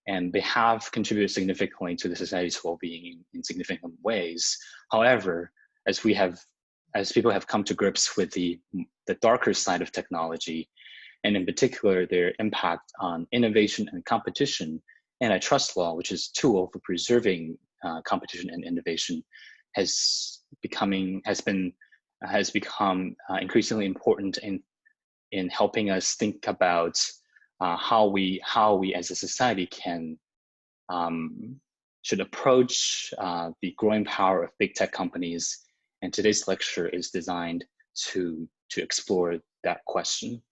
and they have contributed significantly to the society's well-being in significant ways. However, as people have come to grips with the darker side of technology, and in particular their impact on innovation and competition, antitrust law, which is a tool for preserving competition and innovation, has become increasingly important in helping us think about how we as a society should approach the growing power of big tech companies. And today's lecture is designed to explore that question.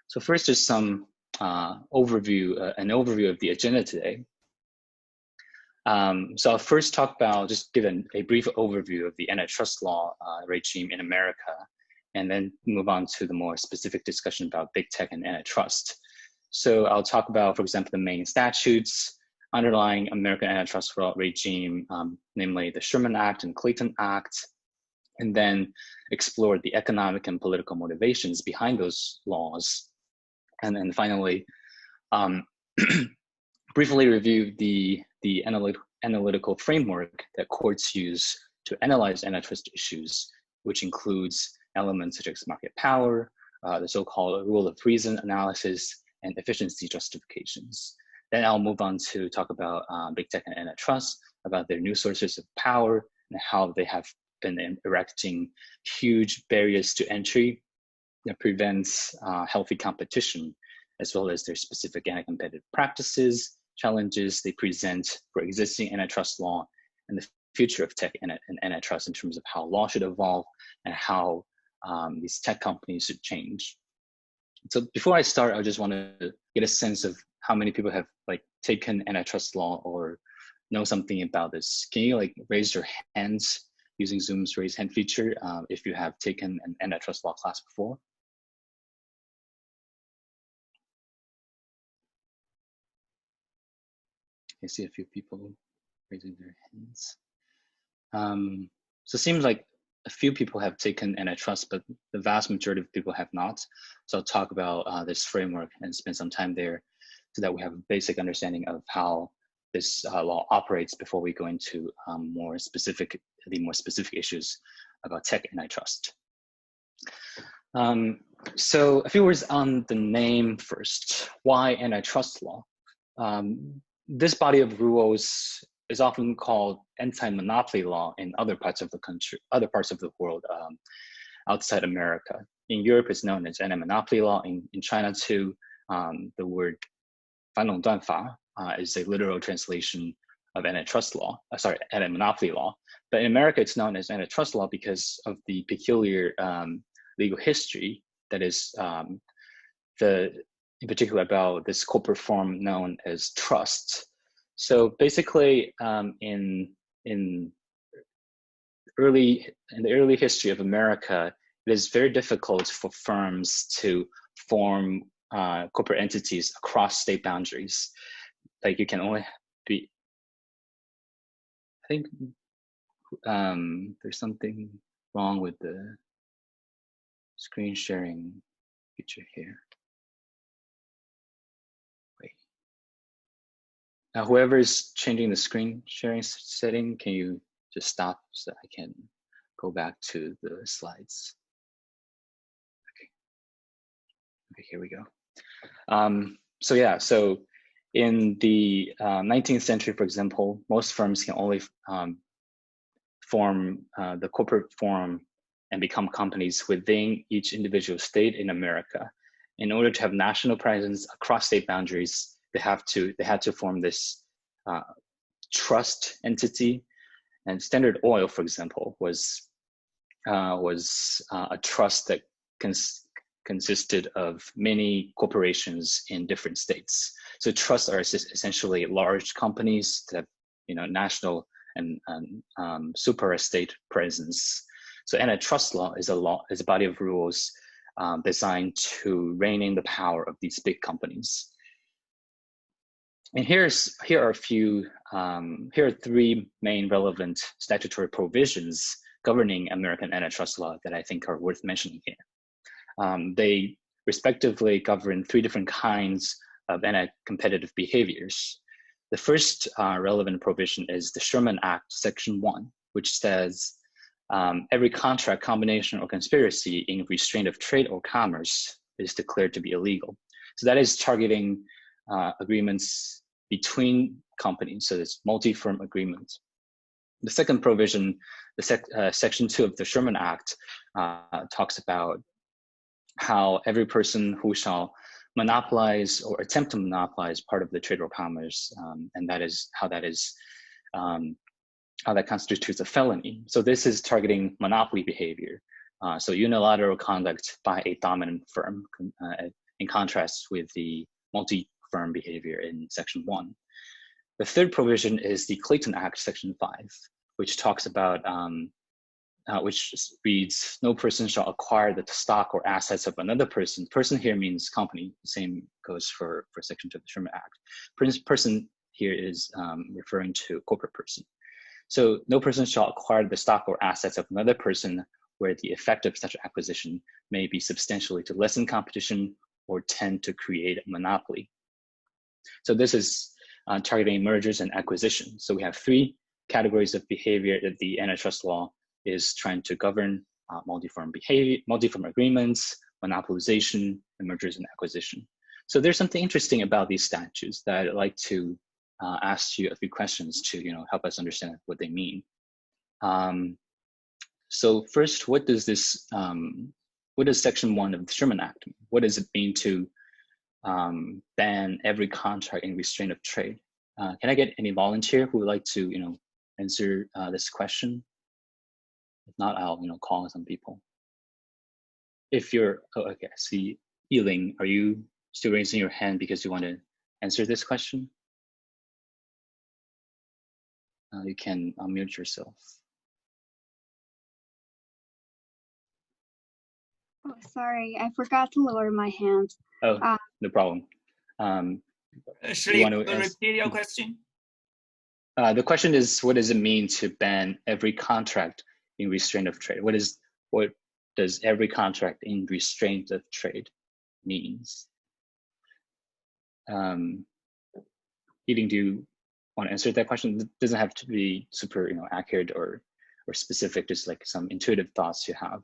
So first, just some an overview of the agenda today. So I'll first just give a brief overview of the antitrust law regime in America, and then move on to the more specific discussion about big tech and antitrust. So I'll talk about, for example, the main statutes underlying American antitrust law regime, namely the Sherman Act and Clayton Act, and then explore the economic and political motivations behind those laws. And then finally, briefly review the analytical framework that courts use to analyze antitrust issues, which includes elements such as market power, the so-called rule of reason analysis, and efficiency justifications. Then I'll move on to talk about big tech and antitrust, about their new sources of power, and how they have been erecting huge barriers to entry that prevents healthy competition, as well as their specific anti-competitive practices, challenges they present for existing antitrust law, and the future of tech and antitrust in terms of how law should evolve and how these tech companies should change. So before I start, I just want to get a sense of how many people have taken antitrust law or know something about this. Can you raise your hands using Zoom's raise hand feature if you have taken an antitrust law class before? I see a few people raising their hands. So it seems like a few people have taken antitrust, but the vast majority of people have not. So I'll talk about this framework and spend some time there so that we have a basic understanding of how this law operates before we go into the more specific issues about tech antitrust. So a few words on the name first. Why antitrust law? This body of rules is often called anti-monopoly law in other parts of the country, other parts of the world outside America. In Europe, it's known as anti-monopoly law. In China too, the word 反垄断法 is a literal translation of antitrust law, anti-monopoly law. But in America, it's known as antitrust law because of the peculiar legal history that is in particular about this corporate form known as trust. So basically, in the early history of America, it is very difficult for firms to form corporate entities across state boundaries. You can only be. I think there's something wrong with the screen sharing feature here. Now, whoever is changing the screen sharing setting, can you just stop so that I can go back to the slides? Okay, here we go. So in the 19th century, for example, most firms can only form the corporate form and become companies within each individual state in America. In order to have national presence across state boundaries, they had to form this trust entity. And Standard Oil, for example, was a trust that consisted of many corporations in different states. So trusts are essentially large companies that have national and super-state presence. So antitrust law is a body of rules designed to rein in the power of these big companies. And here are three main relevant statutory provisions governing American antitrust law that I think are worth mentioning here. They respectively govern three different kinds of anti-competitive behaviors. The first relevant provision is the Sherman Act, Section 1, which says every contract, combination, or conspiracy in restraint of trade or commerce is declared to be illegal. So that is targeting agreements between companies, so it's multi-firm agreements. The second provision, Section 2 of the Sherman Act, talks about how every person who shall monopolize or attempt to monopolize part of the trade or commerce, and that is how that constitutes a felony. So this is targeting monopoly behavior. So unilateral conduct by a dominant firm, in contrast with the multi-firm behavior in Section 1. The third provision is the Clayton Act, Section 5, which talks about, which reads, no person shall acquire the stock or assets of another person. Person here means company. The same goes for Section 2 of the Sherman Act. Person here is referring to corporate person. So no person shall acquire the stock or assets of another person where the effect of such acquisition may be substantially to lessen competition or tend to create a monopoly. So this is targeting mergers and acquisitions. So we have three categories of behavior that the antitrust law is trying to govern: multi-firm behavior, multi-firm agreements, monopolization, and mergers and acquisition. So there's something interesting about these statutes that I'd like to ask you a few questions to help us understand what they mean. So first, what does Section 1 of the Sherman Act mean? What does it mean to ban every contract in restraint of trade? Can I get any volunteer who would like to answer this question? If not, I'll call on some people. If you're okay, I see Yiling, are you still raising your hand because you want to answer this question? You can unmute yourself. Oh, sorry, I forgot to lower my hand. Oh, no problem. Should you repeat your question? The question is, what does it mean to ban every contract in restraint of trade? What does every contract in restraint of trade means? Yiling, do you want to answer that question? It doesn't have to be super accurate or specific, just like some intuitive thoughts you have.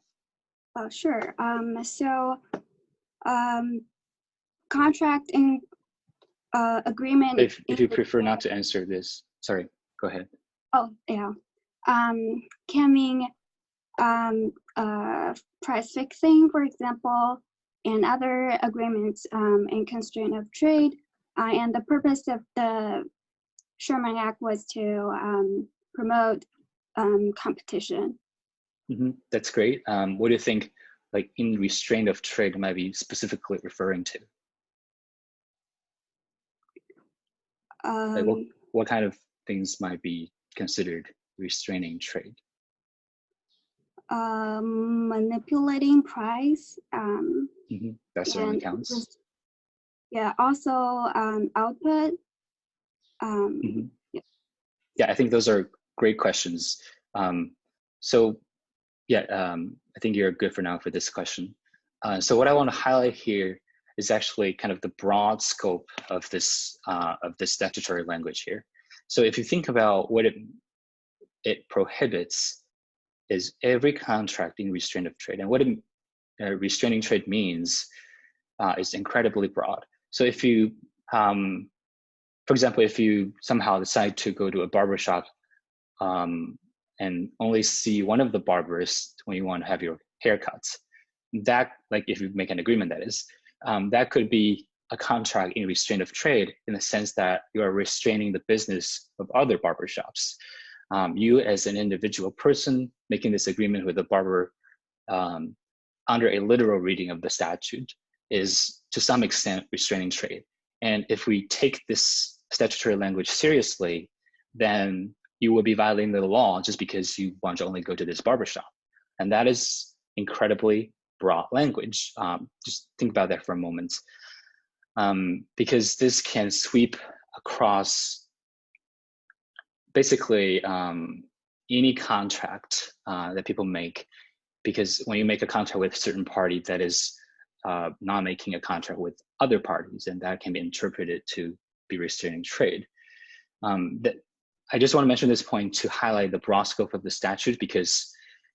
Sure. Contract in agreement. If you prefer not to answer this, sorry, go ahead. Oh yeah. Can mean price fixing, for example, and other agreements in constraint of trade. And the purpose of the Sherman Act was to promote competition. Mm-hmm. That's great. What do you think, like in restraint of trade, might be specifically referring to? Like what kind of things might be considered restraining trade? Manipulating price. That certainly counts. Yeah, also output. Yeah, I think those are great questions. So yeah, I think you're good for now for this question. So what I want to highlight here is actually kind of the broad scope of this statutory language here. So if you think about what it prohibits, is every contract in restraint of trade, and what restraining trade means is incredibly broad. So if you, for example, if you somehow decide to go to a barbershop and only see one of the barbers when you want to have your haircuts, that, like if you make an agreement, that is, that could be a contract in restraint of trade in the sense that you are restraining the business of other barbershops. You as an individual person making this agreement with the barber under a literal reading of the statute is to some extent restraining trade. And if we take this statutory language seriously, then you will be violating the law just because you want to only go to this barbershop. And that is incredibly broad language. Just think about that for a moment. Because this can sweep across basically any contract that people make, because when you make a contract with a certain party that is not making a contract with other parties, and that can be interpreted to be restraining trade. I just want to mention this point to highlight the broad scope of the statute, because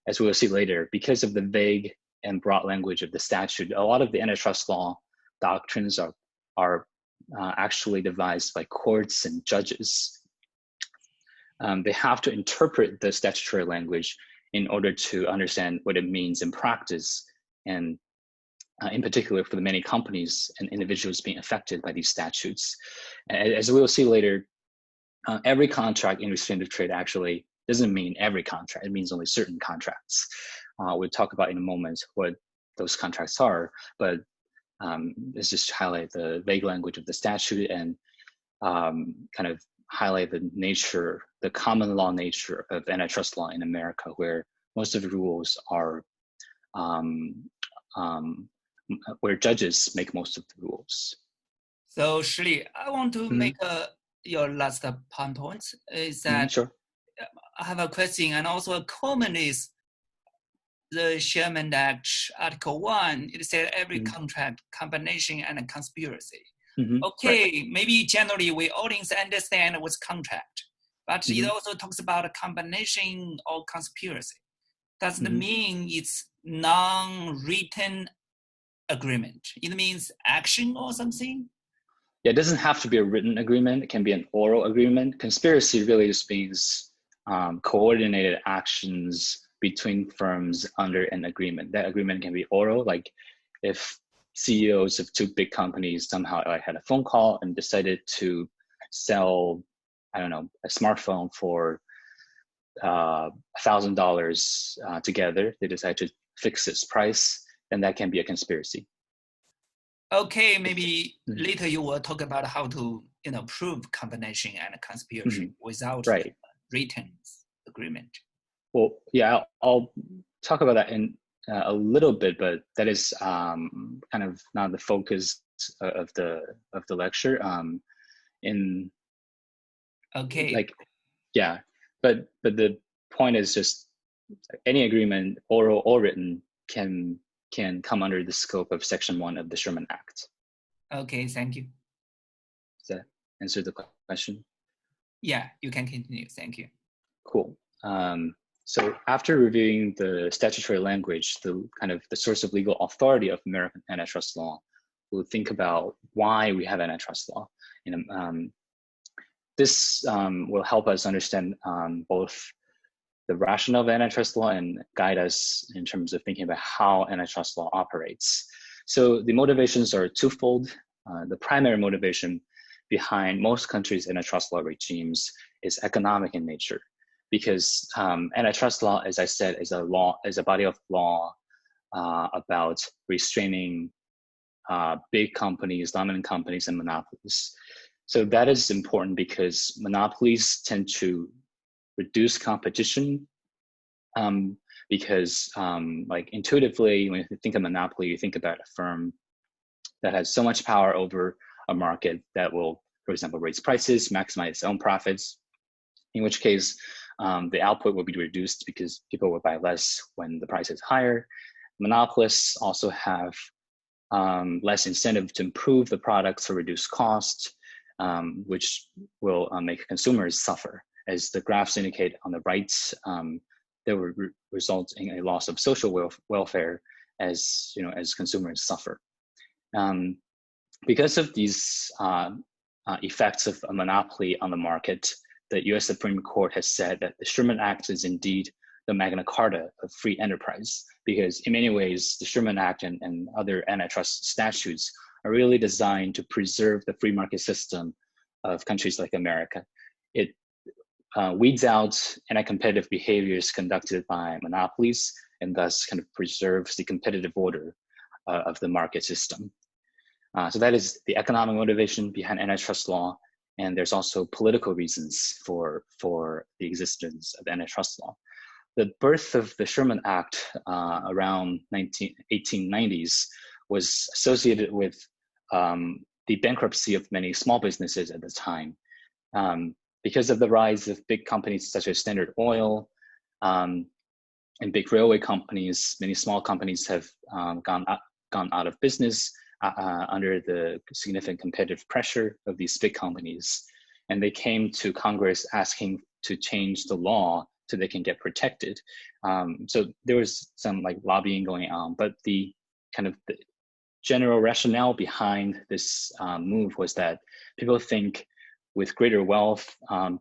as we will see later, because of the vague and broad language of the statute, a lot of the antitrust law doctrines are actually devised by courts and judges. They have to interpret the statutory language in order to understand what it means in practice, and in particular for the many companies and individuals being affected by these statutes. As we will see later, every contract in restrictive trade actually doesn't mean every contract. It means only certain contracts. We'll talk about in a moment what those contracts are, but let's just highlight the vague language of the statute and kind of highlight the common law nature of antitrust law in America, where most of the rules are, where judges make most of the rules. So Shirley, I want to make your last point is that sure. I have a question, and also a comment is the Sherman Act Article 1, it said every contract, combination, and a conspiracy. Okay, right. Maybe generally we audience understand what's contract, but it also talks about a combination or conspiracy. Does it mean it's non-written agreement? It means action or something? Yeah, it doesn't have to be a written agreement. It can be an oral agreement. Conspiracy really just means coordinated actions between firms under an agreement. That agreement can be oral, like if CEOs of two big companies somehow had a phone call and decided to sell, I don't know, a smartphone for $1,000 together. They decide to fix its price, and that can be a conspiracy. Okay, maybe later you will talk about how to, prove combination and conspiracy without written agreement. Well, yeah, I'll talk about that in a little bit, but that is kind of not the focus of the lecture. But the point is just any agreement, oral or written, can come under the scope of Section 1 of the Sherman Act. Okay, thank you. Does that answer the question? Yeah, you can continue. Thank you. Cool. So after reviewing the statutory language, the source of legal authority of American antitrust law, we'll think about why we have antitrust law. This will help us understand both the rationale of antitrust law and guide us in terms of thinking about how antitrust law operates. So the motivations are twofold. The primary motivation behind most countries' antitrust law regimes is economic in nature, because antitrust law, as I said, is a body of law about restraining big companies, dominant companies, and monopolies. So that is important because monopolies tend to reduce competition, because like intuitively, when you think of monopoly, you think about a firm that has so much power over a market that will, for example, raise prices, maximize its own profits, in which case the output will be reduced because people will buy less when the price is higher. Monopolists also have less incentive to improve the products or reduce costs, which will make consumers suffer. As the graphs indicate on the right, that will result in a loss of social welfare as consumers suffer. Because of these effects of a monopoly on the market, the U.S. Supreme Court has said that the Sherman Act is indeed the Magna Carta of free enterprise, because in many ways, the Sherman Act and other antitrust statutes are really designed to preserve the free market system of countries like America. It weeds out anti-competitive behaviors conducted by monopolies and thus kind of preserves the competitive order of the market system. So that is the economic motivation behind antitrust law. And there's also political reasons for the existence of antitrust law. The birth of the Sherman Act around 1890s was associated with the bankruptcy of many small businesses at the time. Because of the rise of big companies such as Standard Oil and big railway companies, many small companies have gone gone out of business under the significant competitive pressure of these big companies. And they came to Congress asking to change the law so they can get protected. So there was some like lobbying going on, but the kind of the general rationale behind this move was that people think with greater wealth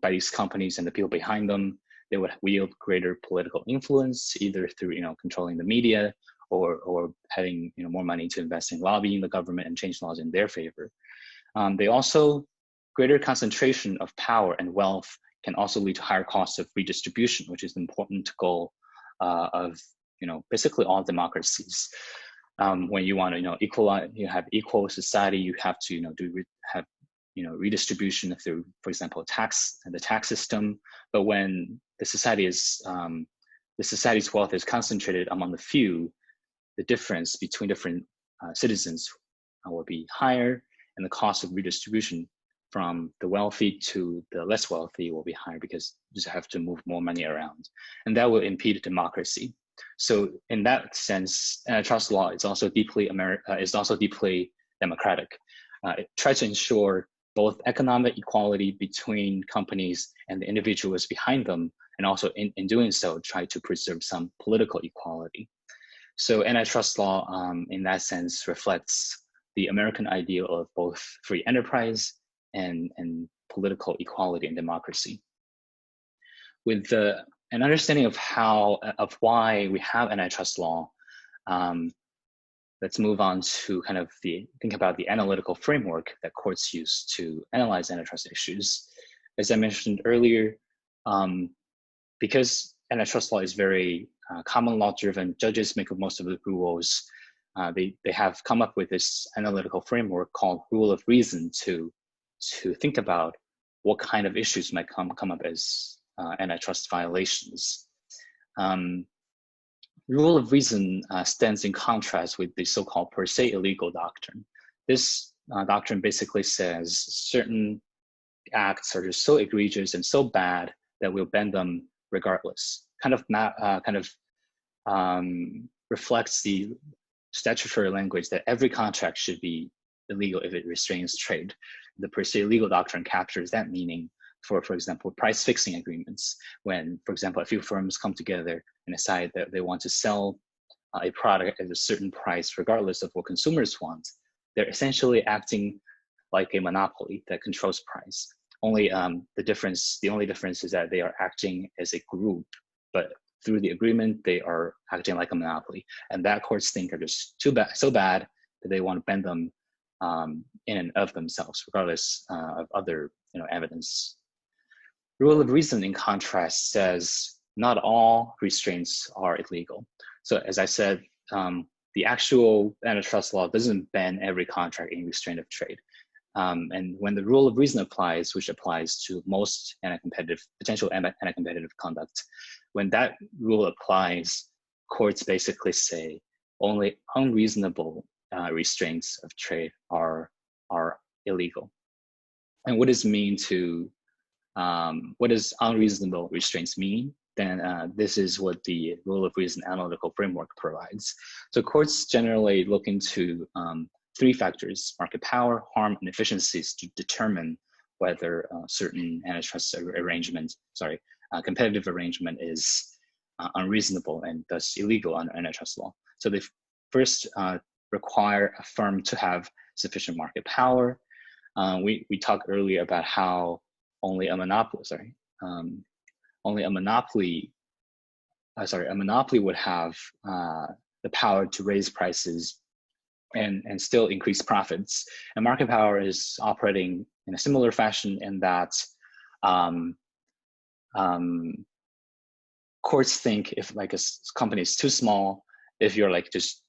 by these companies and the people behind them, they would wield greater political influence, either through controlling the media or having more money to invest in lobbying the government and change laws in their favor. They also, greater concentration of power and wealth can also lead to higher costs of redistribution, which is an important goal of basically all democracies. When you want to equalize, you have equal society, you have to have redistribution through, for example, the tax system. But when the society's wealth is concentrated among the few, the difference between different citizens will be higher, and the cost of redistribution from the wealthy to the less wealthy will be higher because you just have to move more money around, and that will impede democracy. So in that sense, antitrust law is also deeply democratic. It tries to ensure both economic equality between companies and the individuals behind them, and also in doing so, try to preserve some political equality. So antitrust law, in that sense, reflects the American ideal of both free enterprise and political equality and democracy. With an understanding of why we have antitrust law, let's move on to kind of think about the analytical framework that courts use to analyze antitrust issues. As I mentioned earlier, because antitrust law is very common law driven, judges make up most of the rules. They have come up with this analytical framework called rule of reason to think about what kind of issues might come up as antitrust violations. Rule of reason stands in contrast with the so-called per se illegal doctrine. This doctrine basically says certain acts are just so egregious and so bad that we'll ban them regardless. Kind of reflects the statutory language that every contract should be illegal if it restrains trade. The per se illegal doctrine captures that meaning for example, price fixing agreements. When, for example, a few firms come together and decide that they want to sell a product at a certain price regardless of what consumers want, they're essentially acting like a monopoly that controls price. The only difference is that they are acting as a group, but through the agreement, they are acting like a monopoly. And that courts think are just so bad that they want to ban them in and of themselves, regardless of other evidence. Rule of reason, in contrast, says not all restraints are illegal. So as I said, the actual antitrust law doesn't ban every contract in restraint of trade. And when the rule of reason applies, which applies to most potential anti-competitive conduct, when that rule applies, courts basically say only unreasonable restraints of trade are illegal. And what does unreasonable restraints mean? Then this is what the rule of reason analytical framework provides. So courts generally look into three factors: market power, harm, and efficiencies, to determine whether certain antitrust competitive arrangement is unreasonable and thus illegal under antitrust law. So they first require a firm to have sufficient market power. We talked earlier about how only a monopoly would have the power to raise prices and still increase profits. And market power is operating in a similar fashion in that courts think if like a company is too small, if you're like just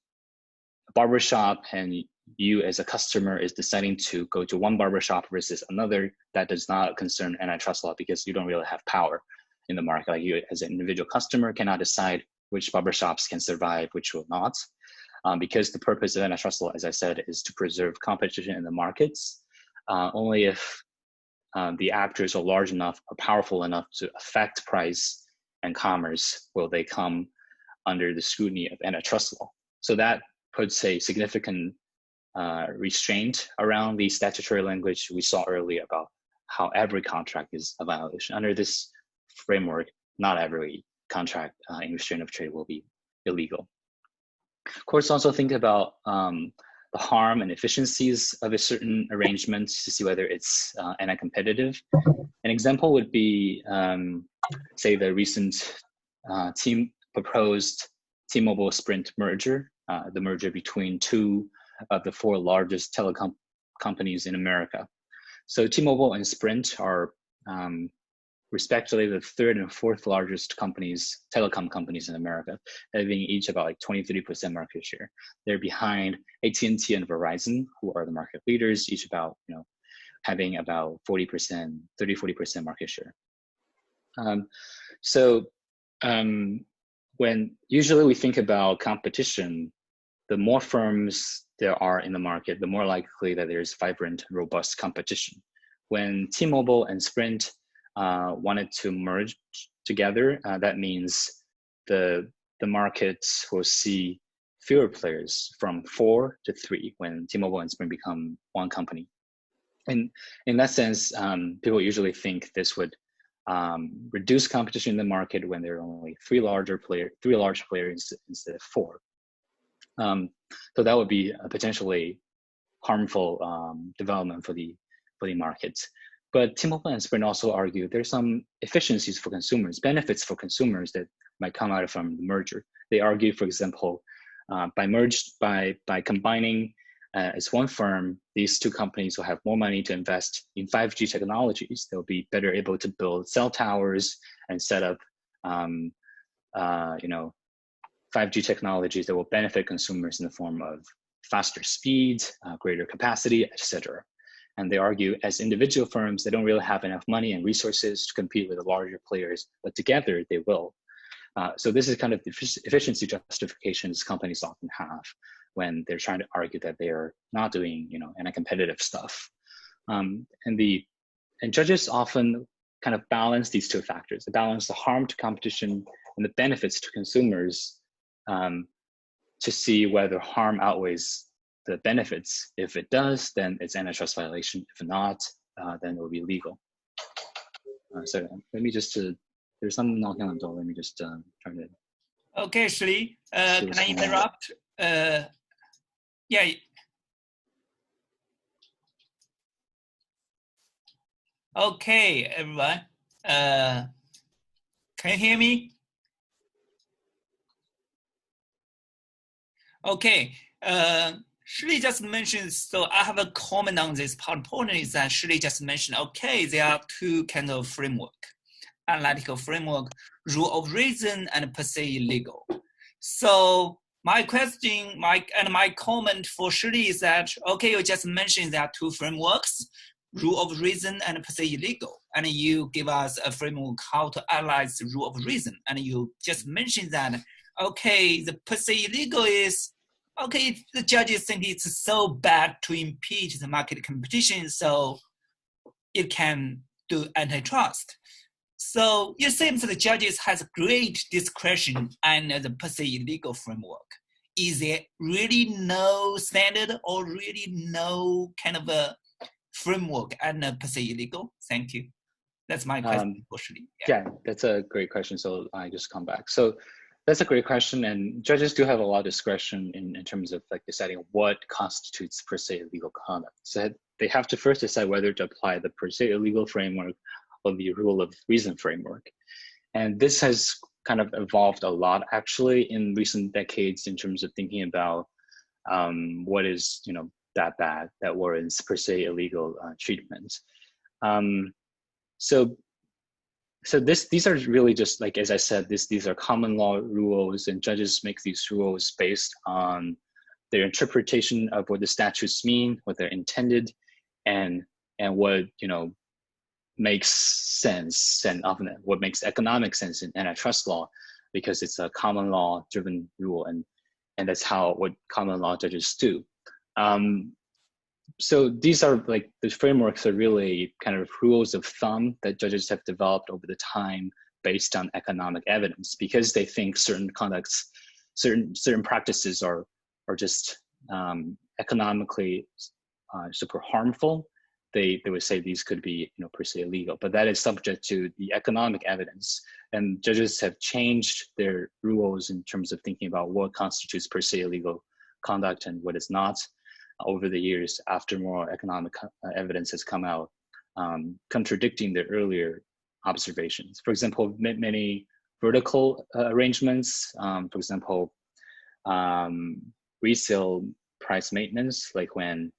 a barbershop and you as a customer is deciding to go to one barbershop versus another, that does not concern antitrust law because you don't really have power in the market. Like you as an individual customer cannot decide which barbershops can survive, which will not. Because the purpose of antitrust law, as I said, is to preserve competition in the markets. Only if the actors are large enough or powerful enough to affect price and commerce will they come under the scrutiny of antitrust law. So that puts a significant restraint around the statutory language we saw earlier about how every contract is a violation. Under this framework, not every contract in restraint of trade will be illegal. Courts also think about the harm and efficiencies of a certain arrangement to see whether it's anti-competitive. An example would be, say, the recent proposed T-Mobile Sprint merger, the merger between two of the four largest telecom companies in America. So T-Mobile and Sprint are respectively the third and fourth largest telecom companies in America, having each about like 23% market share. They're behind AT&T and Verizon, who are the market leaders, each about, having about 40%, 30-40% market share. When usually we think about competition, the more firms there are in the market, the more likely that there's vibrant, robust competition. When T-Mobile and Sprint wanted to merge together, that means the markets will see fewer players, from 4 to 3 when T-Mobile and Sprint become one company. And in that sense, people usually think this would reduce competition in the market when there are only three large players instead of 4. So that would be a potentially harmful development for the market. But T-Mobile and Sprint also argue there's some efficiencies for consumers, benefits for consumers that might come out from the merger. They argue, for example, by combining as one firm, these two companies will have more money to invest in 5G technologies. They'll be better able to build cell towers and set up, 5G technologies that will benefit consumers in the form of faster speeds, greater capacity, etc. And they argue as individual firms, they don't really have enough money and resources to compete with the larger players, but together they will. So this is kind of the efficiency justifications companies often have when they're trying to argue that they're not doing, anti-competitive stuff. And judges often kind of balance these two factors. They balance the harm to competition and the benefits to consumers to see whether harm outweighs the benefits. If it does, then it's antitrust violation. If not, then it will be legal. So let me just, there's some knocking on the door. Let me just try to. Okay, Shirley, can I interrupt? Yeah. Okay, everyone. Can you hear me? Okay. Shirley just mentioned, so I have a comment on this part. Point is that Shirley just mentioned, okay, there are two kinds of framework, analytical framework, rule of reason, and per se legal. So my question, my comment for Shirley is that, okay, you just mentioned there are two frameworks, rule of reason and per se legal, and you give us a framework how to analyze the rule of reason, and you just mentioned that, okay, the per se legal is, okay, if the judges think it's so bad to impede the market competition, so it can do antitrust. So it seems the judges has great discretion under the per se legal framework. Is there really no standard or really no kind of a framework under per se legal? Thank you. That's my question, actually. Yeah, that's a great question. So I just come back. So that's a great question, and judges do have a lot of discretion in terms of like deciding what constitutes per se illegal conduct. So they have to first decide whether to apply the per se illegal framework or the rule of reason framework. And this has kind of evolved a lot actually in recent decades in terms of thinking about what is that bad that warrants per se illegal treatment. So these are really just like, as I said, these are common law rules, and judges make these rules based on their interpretation of what the statutes mean, what they're intended, and what makes sense, and often what makes economic sense in antitrust law, because it's a common law driven rule, and that's what common law judges do. So these are like, the frameworks are really kind of rules of thumb that judges have developed over the time based on economic evidence, because they think certain conducts, certain practices are are just economically super harmful, they would say these could be per se illegal. But that is subject to the economic evidence, and judges have changed their rules in terms of thinking about what constitutes per se illegal conduct and what is not over the years after more economic evidence has come out, contradicting the earlier observations. For example, many vertical arrangements, for example, resale price maintenance, like when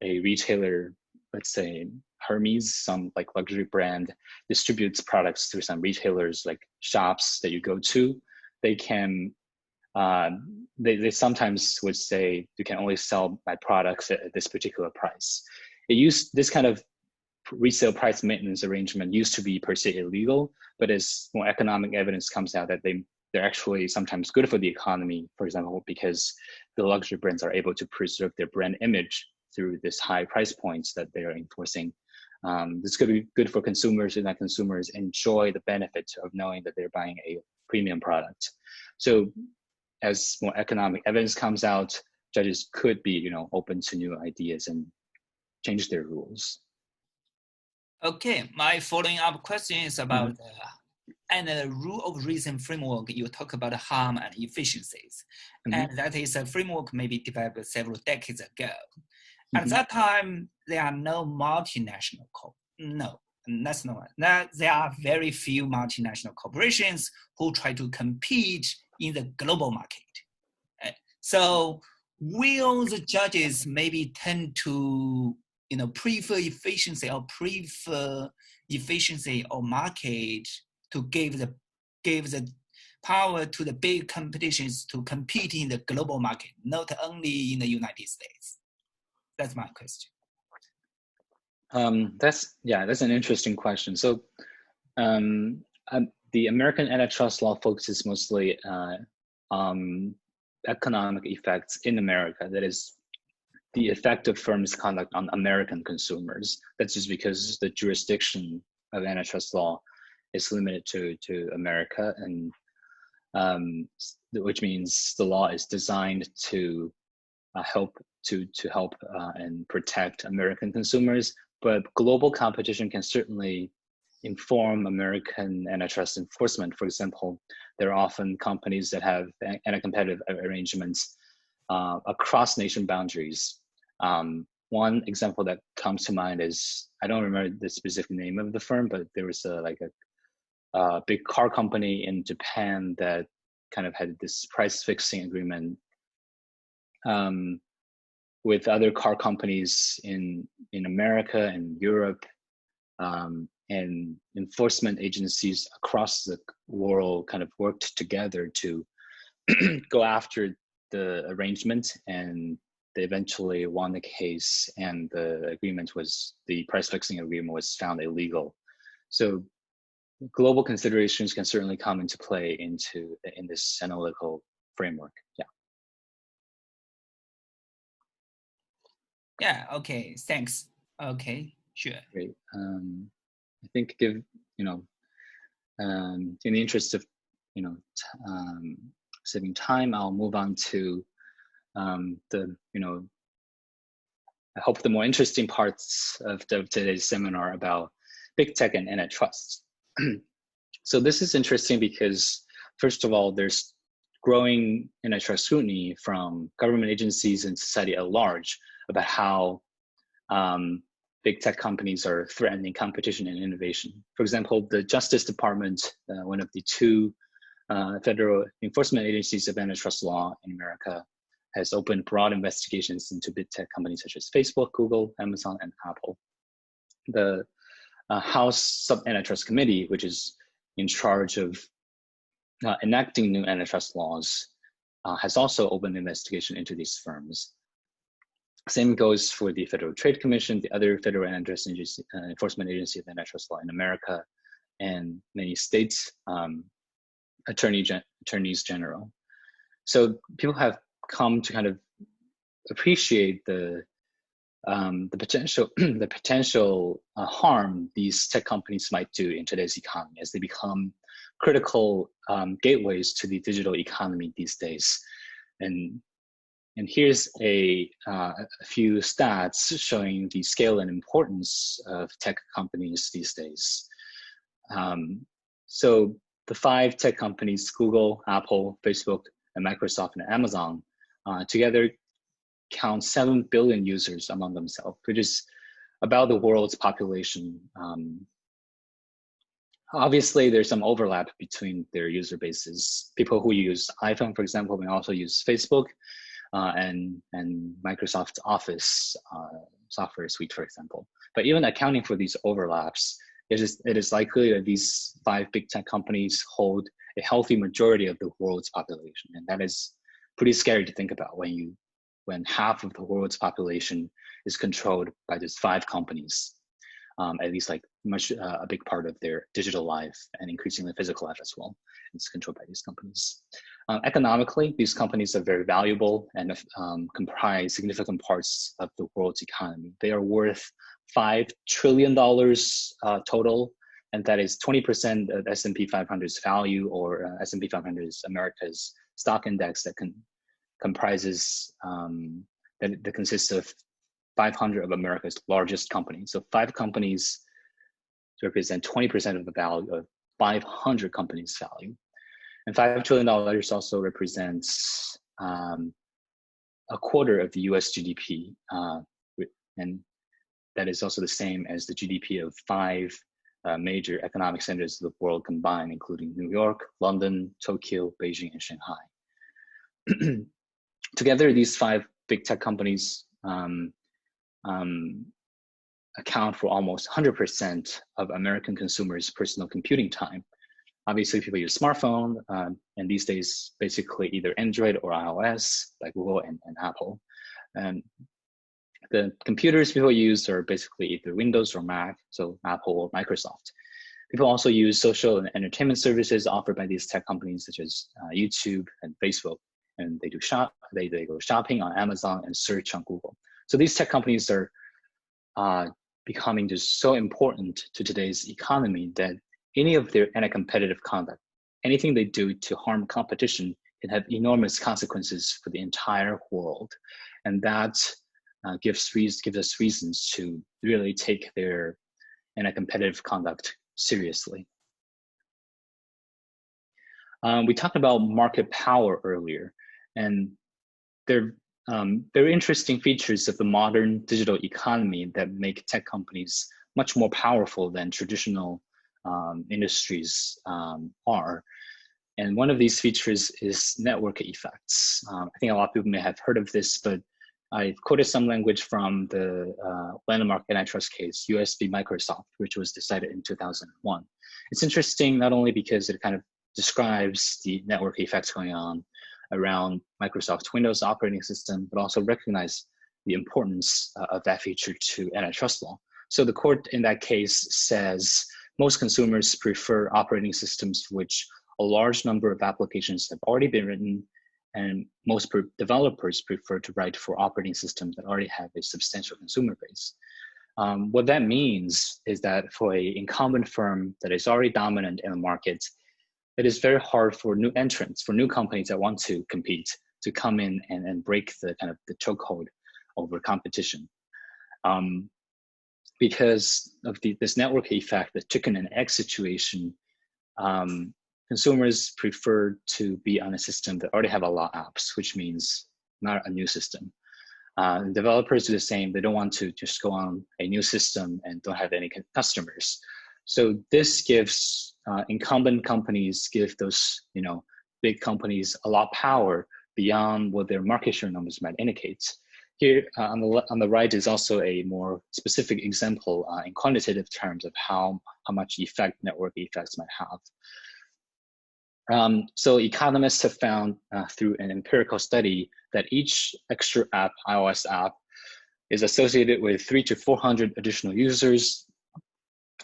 a retailer, let's say Hermes, some like luxury brand, distributes products through some retailers like shops that you go to, they can, they sometimes would say you can only sell my products at this particular price. This kind of resale price maintenance arrangement used to be per se illegal, but as more economic evidence comes out that they're actually sometimes good for the economy, for example, because the luxury brands are able to preserve their brand image through this high price points that they are enforcing. This could be good for consumers, and that consumers enjoy the benefit of knowing that they're buying a premium product. So as more economic evidence comes out, judges could be open to new ideas and change their rules. Okay, my following up question is about and the rule of reason framework. You talk about harm and efficiencies, and that is a framework maybe developed several decades ago. At that time, there are no multinational no, that's not right. There are very few multinational corporations who try to compete in the global market. So will the judges maybe tend to prefer efficiency or market to give the power to the big competitions to compete in the global market, not only in the United States? That's my question. That's an interesting question. So the American antitrust law focuses mostly on economic effects in America. That is, the effect of firms' conduct on American consumers. That's just because the jurisdiction of antitrust law is limited to America, and which means the law is designed to help and protect American consumers. But global competition can certainly inform American antitrust enforcement. For example, there are often companies that have anti-competitive arrangements across nation boundaries. One example that comes to mind is, I don't remember the specific name of the firm, but there was a big car company in Japan that kind of had this price fixing agreement with other car companies in America and Europe, and enforcement agencies across the world kind of worked together to go after the arrangement, and they eventually won the case, and the price fixing agreement was found illegal. So global considerations can certainly come into play in this analytical framework. Yeah, okay, thanks. Okay, sure. Great. I think in the interest of saving time, I'll move on to I hope the more interesting parts of today's seminar about big tech and antitrust. So this is interesting because, first of all, there's growing antitrust scrutiny from government agencies and society at large about how big tech companies are threatening competition and innovation. For example, the Justice Department, one of the two federal enforcement agencies of antitrust law in America, has opened broad investigations into big tech companies such as Facebook, Google, Amazon, and Apple. The House Sub-Antitrust Committee, which is in charge of enacting new antitrust laws, has also opened investigation into these firms. Same goes for the Federal Trade Commission, the other federal antitrust enforcement agency of antitrust law in America, and many states' attorneys general. So people have come to kind of appreciate the potential harm these tech companies might do in today's economy as they become critical gateways to the digital economy these days. And And here's a few stats showing the scale and importance of tech companies these days. So the 5 tech companies, Google, Apple, Facebook, and Microsoft and Amazon, together count 7 billion users among themselves, which is about the world's population. Obviously, there's some overlap between their user bases. People who use iPhone, for example, may also use Facebook and Microsoft Office software suite, for example. But even accounting for these overlaps, it is likely that these 5 big tech companies hold a healthy majority of the world's population. And that is pretty scary to think about when half of the world's population is controlled by just 5 companies. At least like a big part of their digital life and increasingly physical life as well. It's controlled by these companies. Economically, these companies are very valuable and comprise significant parts of the world's economy. They are worth $5 trillion total, and that is 20% of S&P 500's value, or S&P 500's America's stock index that comprises, that consists of 500 of America's largest companies. So 5 companies represent 20% of the value of 500 companies' value. And $5 trillion also represents a quarter of the US GDP. And that is also the same as the GDP of 5 major economic centers of the world combined, including New York, London, Tokyo, Beijing, and Shanghai. Together, these 5 big tech companies account for almost 100% of American consumers' personal computing time. Obviously, people use smartphone, and these days, basically either Android or iOS, like Google and Apple. And the computers people use are basically either Windows or Mac, so Apple or Microsoft. People also use social and entertainment services offered by these tech companies, such as YouTube and Facebook, and they go shopping on Amazon and search on Google. So these tech companies are becoming just so important to today's economy that any of their anti-competitive conduct, anything they do to harm competition, can have enormous consequences for the entire world. And that gives us reasons to really take their anti-competitive conduct seriously. We talked about market power earlier, and there are very interesting features of the modern digital economy that make tech companies much more powerful than traditional industries are. And one of these features is network effects. I think a lot of people may have heard of this, but I've quoted some language from the landmark antitrust case, US v. Microsoft, which was decided in 2001. It's interesting not only because it kind of describes the network effects going on around Microsoft's Windows operating system, but also recognize the importance of that feature to antitrust law. So the court in that case says most consumers prefer operating systems for which a large number of applications have already been written, and most developers prefer to write for operating systems that already have a substantial consumer base. What that means is that for an incumbent firm that is already dominant in the market, it is very hard for new entrants, for new companies that want to compete, to come in and break the kind of the chokehold over competition. Because of this network effect, the chicken and egg situation, consumers prefer to be on a system that already have a lot of apps, which means not a new system. Developers do the same. They don't want to just go on a new system and don't have any customers. So this gives incumbent companies, give those big companies a lot of power beyond what their market share numbers might indicate. Here on the right is also a more specific example in quantitative terms of how much effect network effects might have. So economists have found through an empirical study that each extra app, iOS app, is associated with 300 to 400 additional users,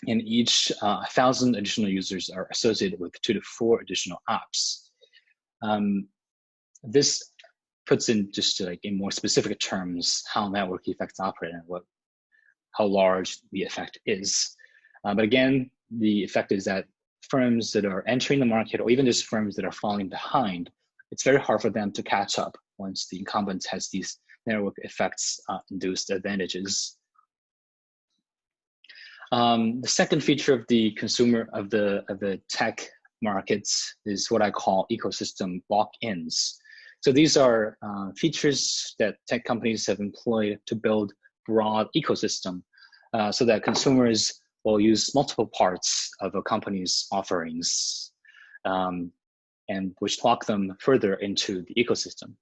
and each 1,000 additional users are associated with 2 to 4 additional apps. This puts in just like in more specific terms how network effects operate and how large the effect is. But again, the effect is that firms that are entering the market, or even just firms that are falling behind, it's very hard for them to catch up once the incumbent has these network effects induced advantages. The second feature of the consumer of the tech markets is what I call ecosystem lock-ins. So these are features that tech companies have employed to build broad ecosystem so that consumers will use multiple parts of a company's offerings and which lock them further into the ecosystem.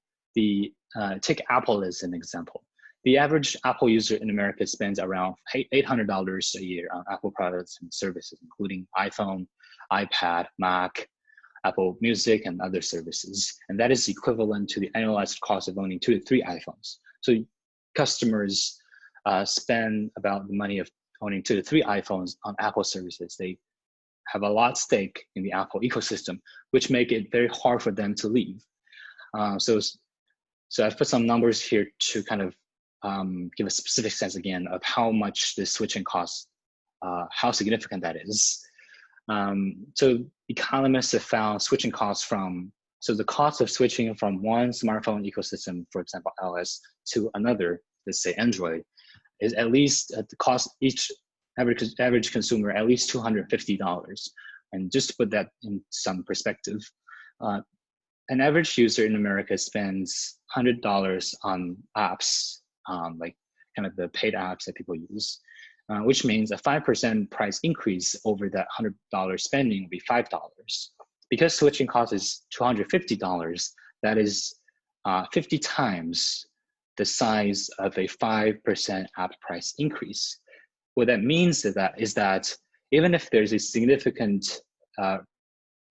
Take Apple as an example. The average Apple user in America spends around $800 a year on Apple products and services, including iPhone, iPad, Mac, Apple Music, and other services. And that is equivalent to the annualized cost of owning 2 to 3 iPhones. So customers spend about the money of owning 2 to 3 iPhones on Apple services. They have a lot stake in the Apple ecosystem, which make it very hard for them to leave. So I've put some numbers here to kind of give a specific sense again of how much the switching costs, how significant that is. So economists have found switching costs so the cost of switching from one smartphone ecosystem, for example, iOS, to another, let's say Android, is at least the cost each average consumer at least $250. And just to put that in some perspective, an average user in America spends $100 on apps, like kind of the paid apps that people use, which means a 5% price increase over that $100 spending would be $5. Because switching cost is $250, that is 50 times the size of a 5% app price increase. What that means is that even if there's a significant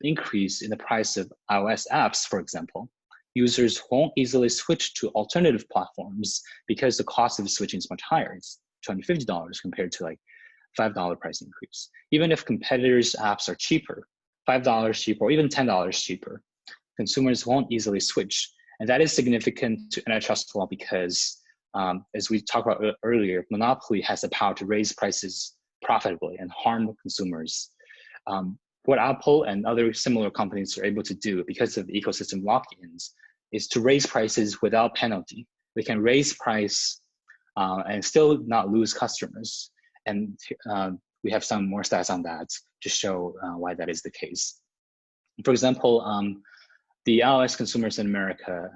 increase in the price of iOS apps, for example, users won't easily switch to alternative platforms because the cost of switching is much higher. It's $250 compared to like $5 price increase. Even if competitors' apps are cheaper, $5 cheaper, or even $10 cheaper, consumers won't easily switch. And that is significant to antitrust law because, as we talked about earlier, monopoly has the power to raise prices profitably and harm consumers. What Apple and other similar companies are able to do because of the ecosystem lock-ins is to raise prices without penalty. They can raise price and still not lose customers. And we have some more stats on that to show why that is the case. For example, the iOS consumers in America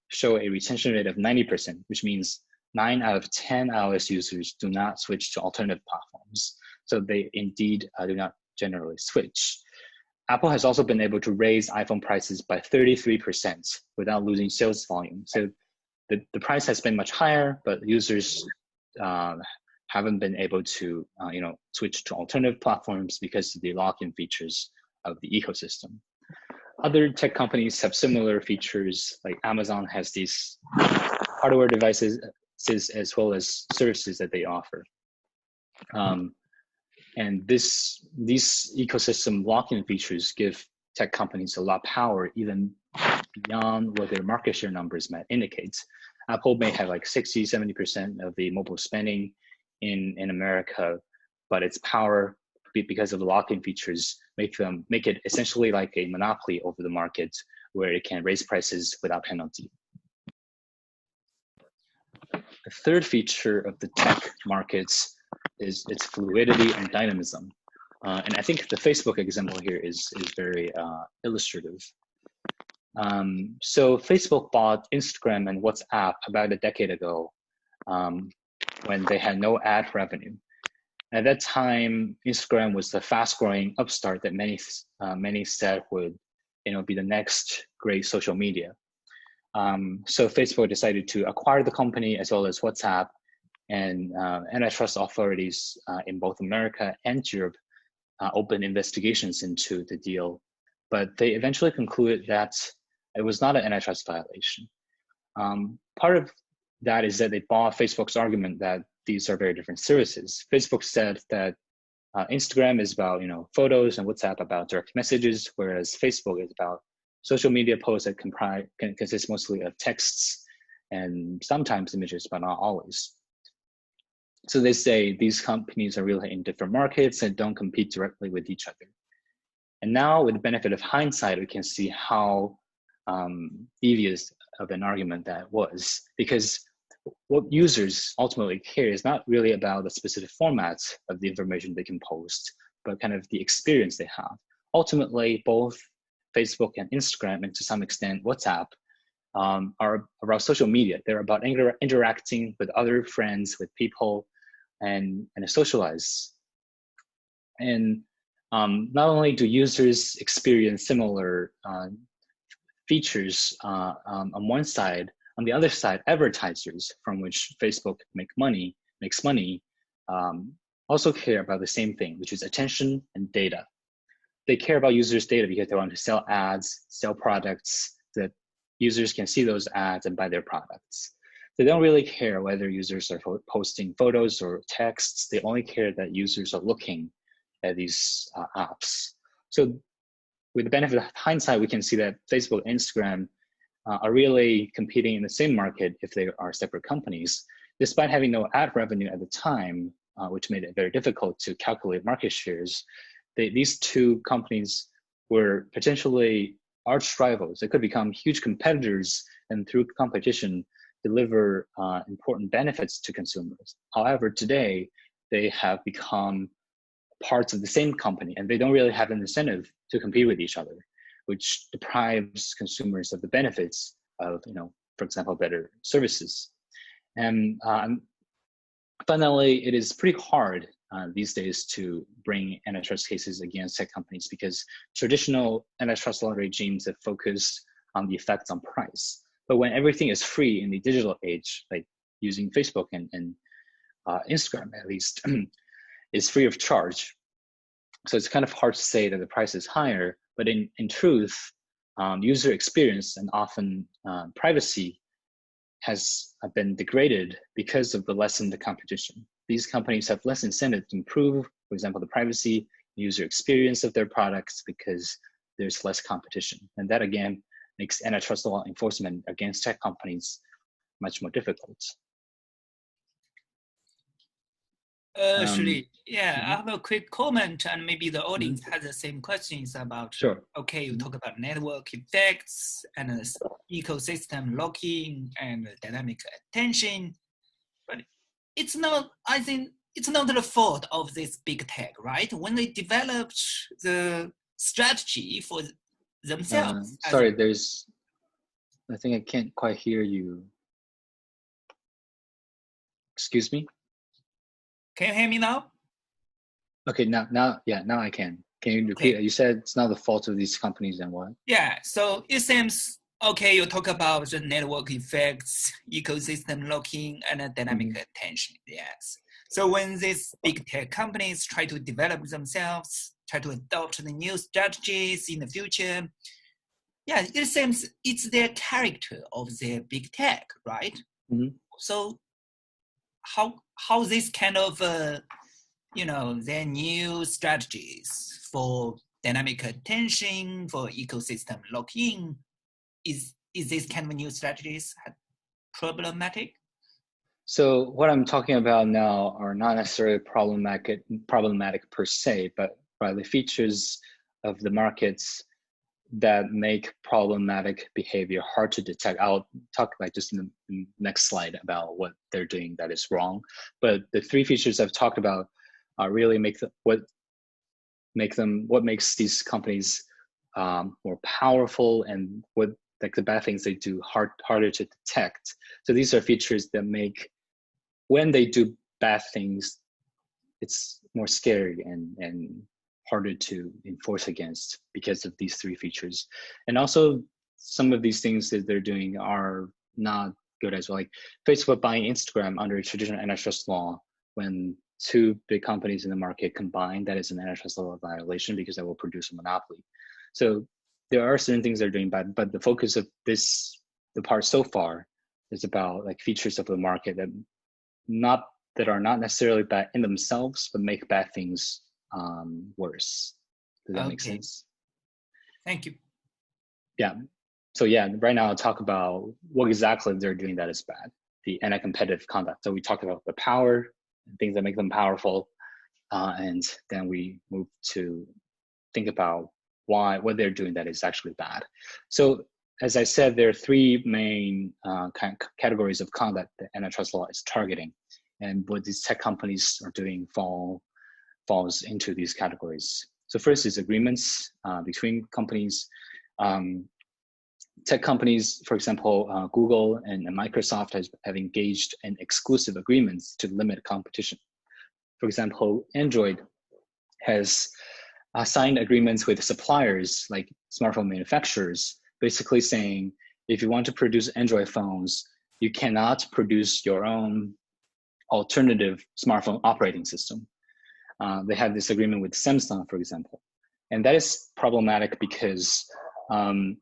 show a retention rate of 90%, which means 9 out of 10 iOS users do not switch to alternative platforms. So they indeed do not generally switch. Apple has also been able to raise iPhone prices by 33% without losing sales volume. So the price has been much higher, but users haven't been able to switch to alternative platforms because of the lock-in features of the ecosystem. Other tech companies have similar features, like Amazon has these hardware devices as well as services that they offer. And these ecosystem lock-in features give tech companies a lot of power, even beyond what their market share numbers might indicate. Apple may have like 60, 70% of the mobile spending in America, but its power, because of the lock-in features, make it essentially like a monopoly over the market where it can raise prices without penalty. The third feature of the tech markets is its fluidity and dynamism. And I think the Facebook example here is very illustrative. So Facebook bought Instagram and WhatsApp about a decade ago when they had no ad revenue. At that time, Instagram was the fast-growing upstart that many said would be the next great social media. So Facebook decided to acquire the company as well as WhatsApp, and antitrust authorities in both America and Europe opened investigations into the deal. But they eventually concluded that it was not an antitrust violation. Part of that is that they bought Facebook's argument that these are very different services. Facebook said that Instagram is about photos and WhatsApp about direct messages, whereas Facebook is about social media posts that consist mostly of texts and sometimes images, but not always. So they say these companies are really in different markets and don't compete directly with each other. And now, with the benefit of hindsight, we can see how devious of an argument that was, because what users ultimately care is not really about the specific format of the information they can post, but kind of the experience they have. Ultimately, both Facebook and Instagram, and to some extent WhatsApp, are about social media. They're about interacting with other friends, with people, and socialize. And not only do users experience similar features on one side, on the other side, advertisers, from which Facebook makes money, also care about the same thing, which is attention and data. They care about users' data because they want to sell ads, sell products, that users can see those ads and buy their products. They don't really care whether users are posting photos or texts. They only care that users are looking at these apps. So with the benefit of hindsight, we can see that Facebook and Instagram are really competing in the same market if they are separate companies, despite having no ad revenue at the time, which made it very difficult to calculate market shares. These two companies were potentially arch rivals. They could become huge competitors and through competition deliver important benefits to consumers. However, today they have become parts of the same company and they don't really have an incentive to compete with each other, which deprives consumers of the benefits of, for example, better services. And finally, it is pretty hard these days to bring antitrust cases against tech companies because traditional antitrust law regimes have focused on the effects on price. But when everything is free in the digital age, like using Facebook and Instagram at least, is free of charge. So it's kind of hard to say that the price is higher, but in truth, user experience and often privacy has been degraded because of the lessened competition. These companies have less incentive to improve, for example, the privacy, user experience of their products because there's less competition. And that again makes antitrust law enforcement against tech companies much more difficult. Actually, yeah, I have a quick comment, and maybe the audience has the same questions about. Sure. Okay, you talk about network effects and ecosystem locking and dynamic attention, but it's not. I think it's not the fault of this big tech, right? When they developed the strategy for themselves. Sorry, I think I can't quite hear you. Excuse me? Can you hear me now? Okay, now I can. Can you repeat? Okay. You said it's not the fault of these companies and what? Yeah, so it seems, okay, you talk about the network effects, ecosystem locking, and dynamic attention, yes. So when these big tech companies try to develop themselves, try to adopt the new strategies in the future, yeah, it seems it's their character of their big tech, right? So how this kind of, their new strategies for dynamic attention, for ecosystem locking, is this kind of new strategies problematic? So what I'm talking about now are not necessarily problematic per se, but the features of the markets that make problematic behavior hard to detect. I'll talk just in the next slide about what they're doing that is wrong. But the three features I've talked about really what makes these companies more powerful and what the bad things they do harder to detect. So these are features that make when they do bad things, it's more scary and harder to enforce against because of these three features. And also some of these things that they're doing are not good as well. Like Facebook buying Instagram under traditional antitrust law, when two big companies in the market combine, that is an antitrust law violation because that will produce a monopoly. So there are certain things they're doing bad, but the focus of the part so far is about features of the market that are not necessarily bad in themselves, but make bad things worse. Does that make sense? Thank you. Yeah. So right now I'll talk about what exactly they're doing that is bad, the anti-competitive conduct. So we talked about the power and things that make them powerful, and then we move to think about what they're doing that is actually bad. So as I said, there are three main categories of conduct that antitrust law is targeting. And what these tech companies are doing falls into these categories. So first is agreements between companies. Tech companies, for example, Google and Microsoft have engaged in exclusive agreements to limit competition. For example, Android has signed agreements with suppliers like smartphone manufacturers, basically saying, if you want to produce Android phones, you cannot produce your own alternative smartphone operating system. They have this agreement with Samsung, for example. And that is problematic because potentially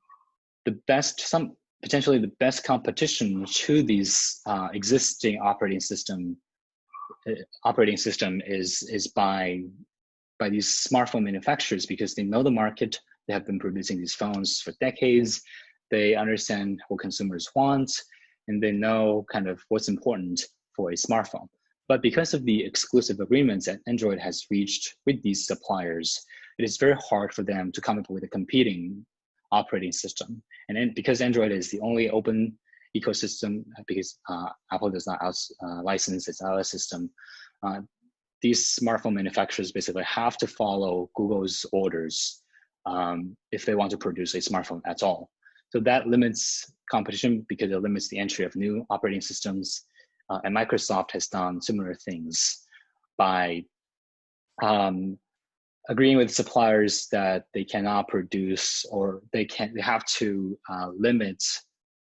the best competition to these existing operating system is by these smartphone manufacturers, because they know the market. They have been producing these phones for decades. They understand what consumers want, and they know kind of what's important for a smartphone. But because of the exclusive agreements that Android has reached with these suppliers, it is very hard for them to come up with a competing operating system. And then because Android is the only open ecosystem, because Apple does not license its iOS system, these smartphone manufacturers basically have to follow Google's orders if they want to produce a smartphone at all. So that limits competition because it limits the entry of new operating systems. And Microsoft has done similar things by agreeing with suppliers that they cannot produce, or they have to limit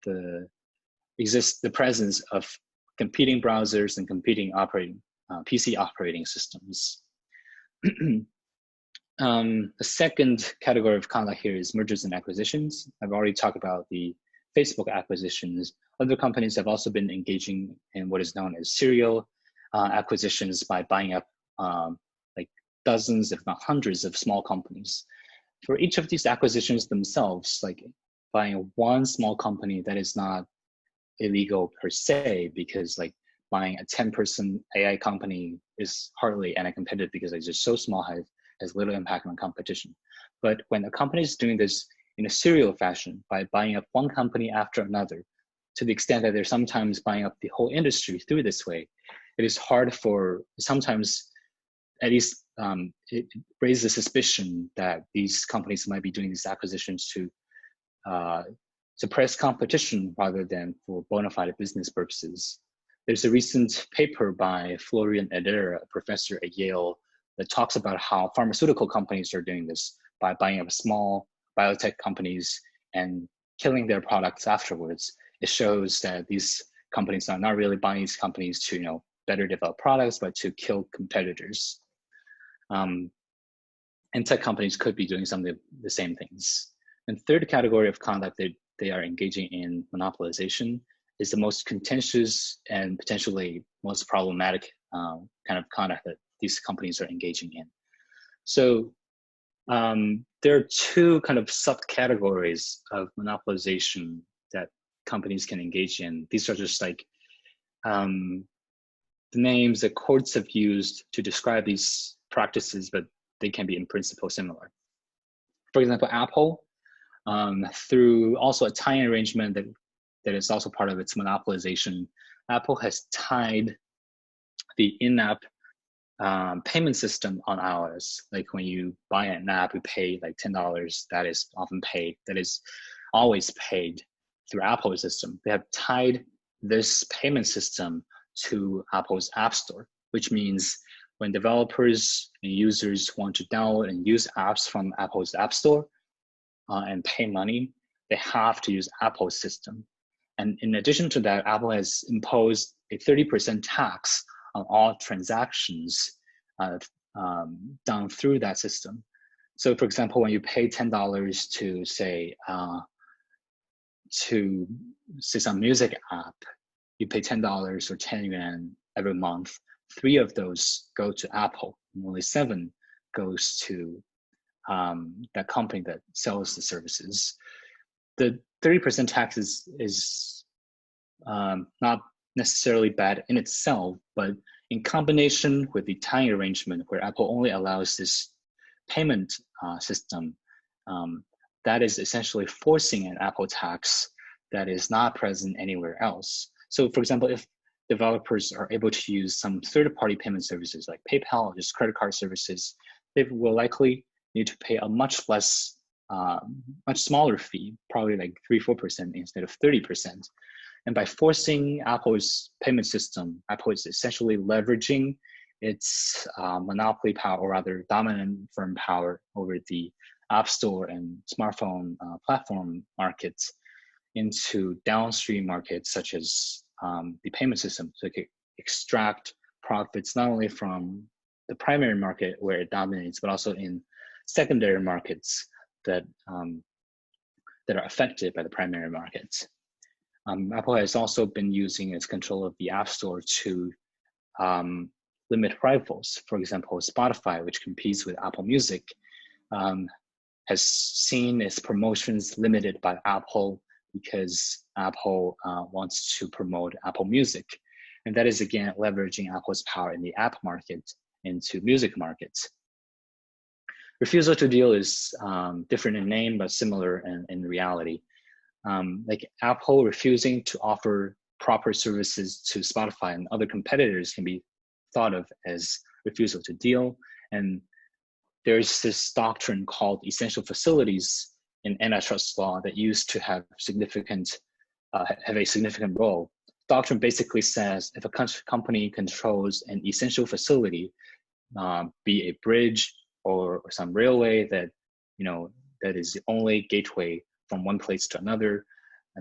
the presence of competing browsers and competing PC operating systems. The second category of conduct here is mergers and acquisitions. I've already talked about the Facebook acquisitions. Other companies have also been engaging in what is known as serial acquisitions by buying up like dozens, if not hundreds, of small companies. For each of these acquisitions themselves, like buying one small company, that is not illegal per se, because like buying a 10-person AI company is hardly anti-competitive because it's just so small, has little impact on competition. But when a company is doing this in a serial fashion by buying up one company after another, to the extent that they're sometimes buying up the whole industry through this way, it is hard for sometimes, at least it raises a suspicion that these companies might be doing these acquisitions to suppress competition rather than for bona fide business purposes. There's a recent paper by Florian Eder, a professor at Yale, that talks about how pharmaceutical companies are doing this by buying up small biotech companies and killing their products afterwards. It shows that these companies are not really buying these companies to better develop products, but to kill competitors. And tech companies could be doing some of the same things. And third category of conduct that they are engaging in monopolization is the most contentious and potentially most problematic kind of conduct that these companies are engaging in. So there are two kind of subcategories of monopolization that companies can engage in. These are just like the names that courts have used to describe these practices, but they can be in principle similar. For example, Apple, through also a tie-in arrangement that is also part of its monopolization, Apple has tied the in-app payment system on iOS. Like when you buy an app, you pay like $10. That is always paid through Apple's system. They have tied this payment system to Apple's App Store, which means when developers and users want to download and use apps from Apple's App Store and pay money, they have to use Apple's system. And in addition to that, Apple has imposed a 30% tax on all transactions done through that system. So for example, when you pay $10 to say some music app, you pay $10 or 10 yuan every month. 3 of those go to Apple, and only 7 goes to that company that sells the services. The 30% tax is not necessarily bad in itself, but in combination with the tie arrangement where Apple only allows this payment system, that is essentially forcing an Apple tax that is not present anywhere else. So for example, if developers are able to use some third-party payment services like PayPal or just credit card services, they will likely need to pay a much smaller fee, probably like 3-4% instead of 30%. And by forcing Apple's payment system, Apple is essentially leveraging its monopoly power, or rather dominant firm power over the App Store and smartphone platform markets into downstream markets such as the payment system. So it can extract profits not only from the primary market where it dominates, but also in secondary markets that are affected by the primary markets. Apple has also been using its control of the App Store to limit rivals. For example, Spotify, which competes with Apple Music, has seen its promotions limited by Apple because Apple wants to promote Apple Music. And that is, again, leveraging Apple's power in the app market into music markets. Refusal to deal is different in name, but similar in reality. Like Apple refusing to offer proper services to Spotify and other competitors can be thought of as refusal to deal. And there's this doctrine called essential facilities in antitrust law that used to have a significant role. Doctrine basically says if a company controls an essential facility, be a bridge or some railway that is the only gateway from one place to another,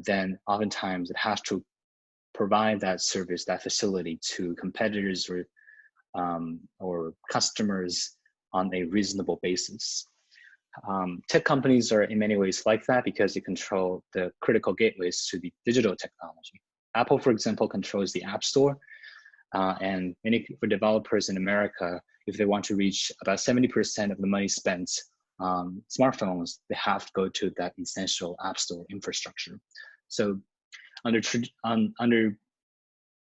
then oftentimes it has to provide that service, that facility to competitors or customers on a reasonable basis. Tech companies are in many ways like that because they control the critical gateways to the digital technology. Apple, for example, controls the App Store, and for developers in America, if they want to reach about 70% of the money spent on smartphones, they have to go to that essential App Store infrastructure. So under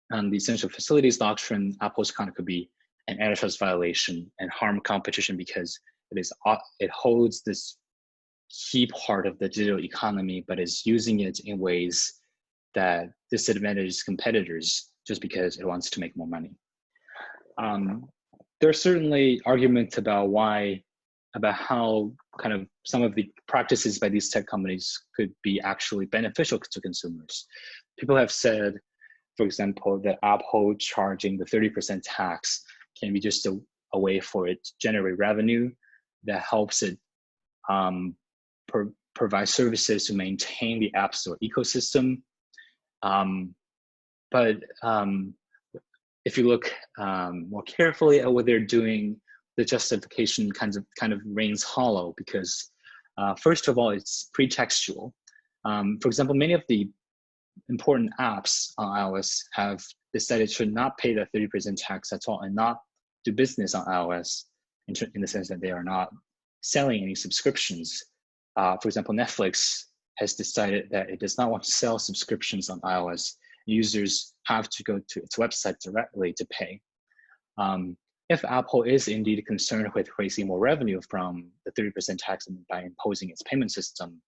the essential facilities doctrine, Apple's conduct could be an antitrust violation and harm competition because it holds this key part of the digital economy, but is using it in ways that disadvantages competitors just because it wants to make more money. There are certainly arguments about how kind of some of the practices by these tech companies could be actually beneficial to consumers. People have said, for example, that Apple charging the 30% tax can be just a way for it to generate revenue that helps it provide services to maintain the App Store ecosystem. But if you look more carefully at what they're doing, the justification kind of rings hollow because first of all, it's pretextual. For example, many of the important apps on iOS have decided to not pay the 30% tax at all and not do business on iOS in the sense that they are not selling any subscriptions. For example, Netflix has decided that it does not want to sell subscriptions on iOS. Users have to go to its website directly to pay. If Apple is indeed concerned with raising more revenue from the 30% tax and by imposing its payment system,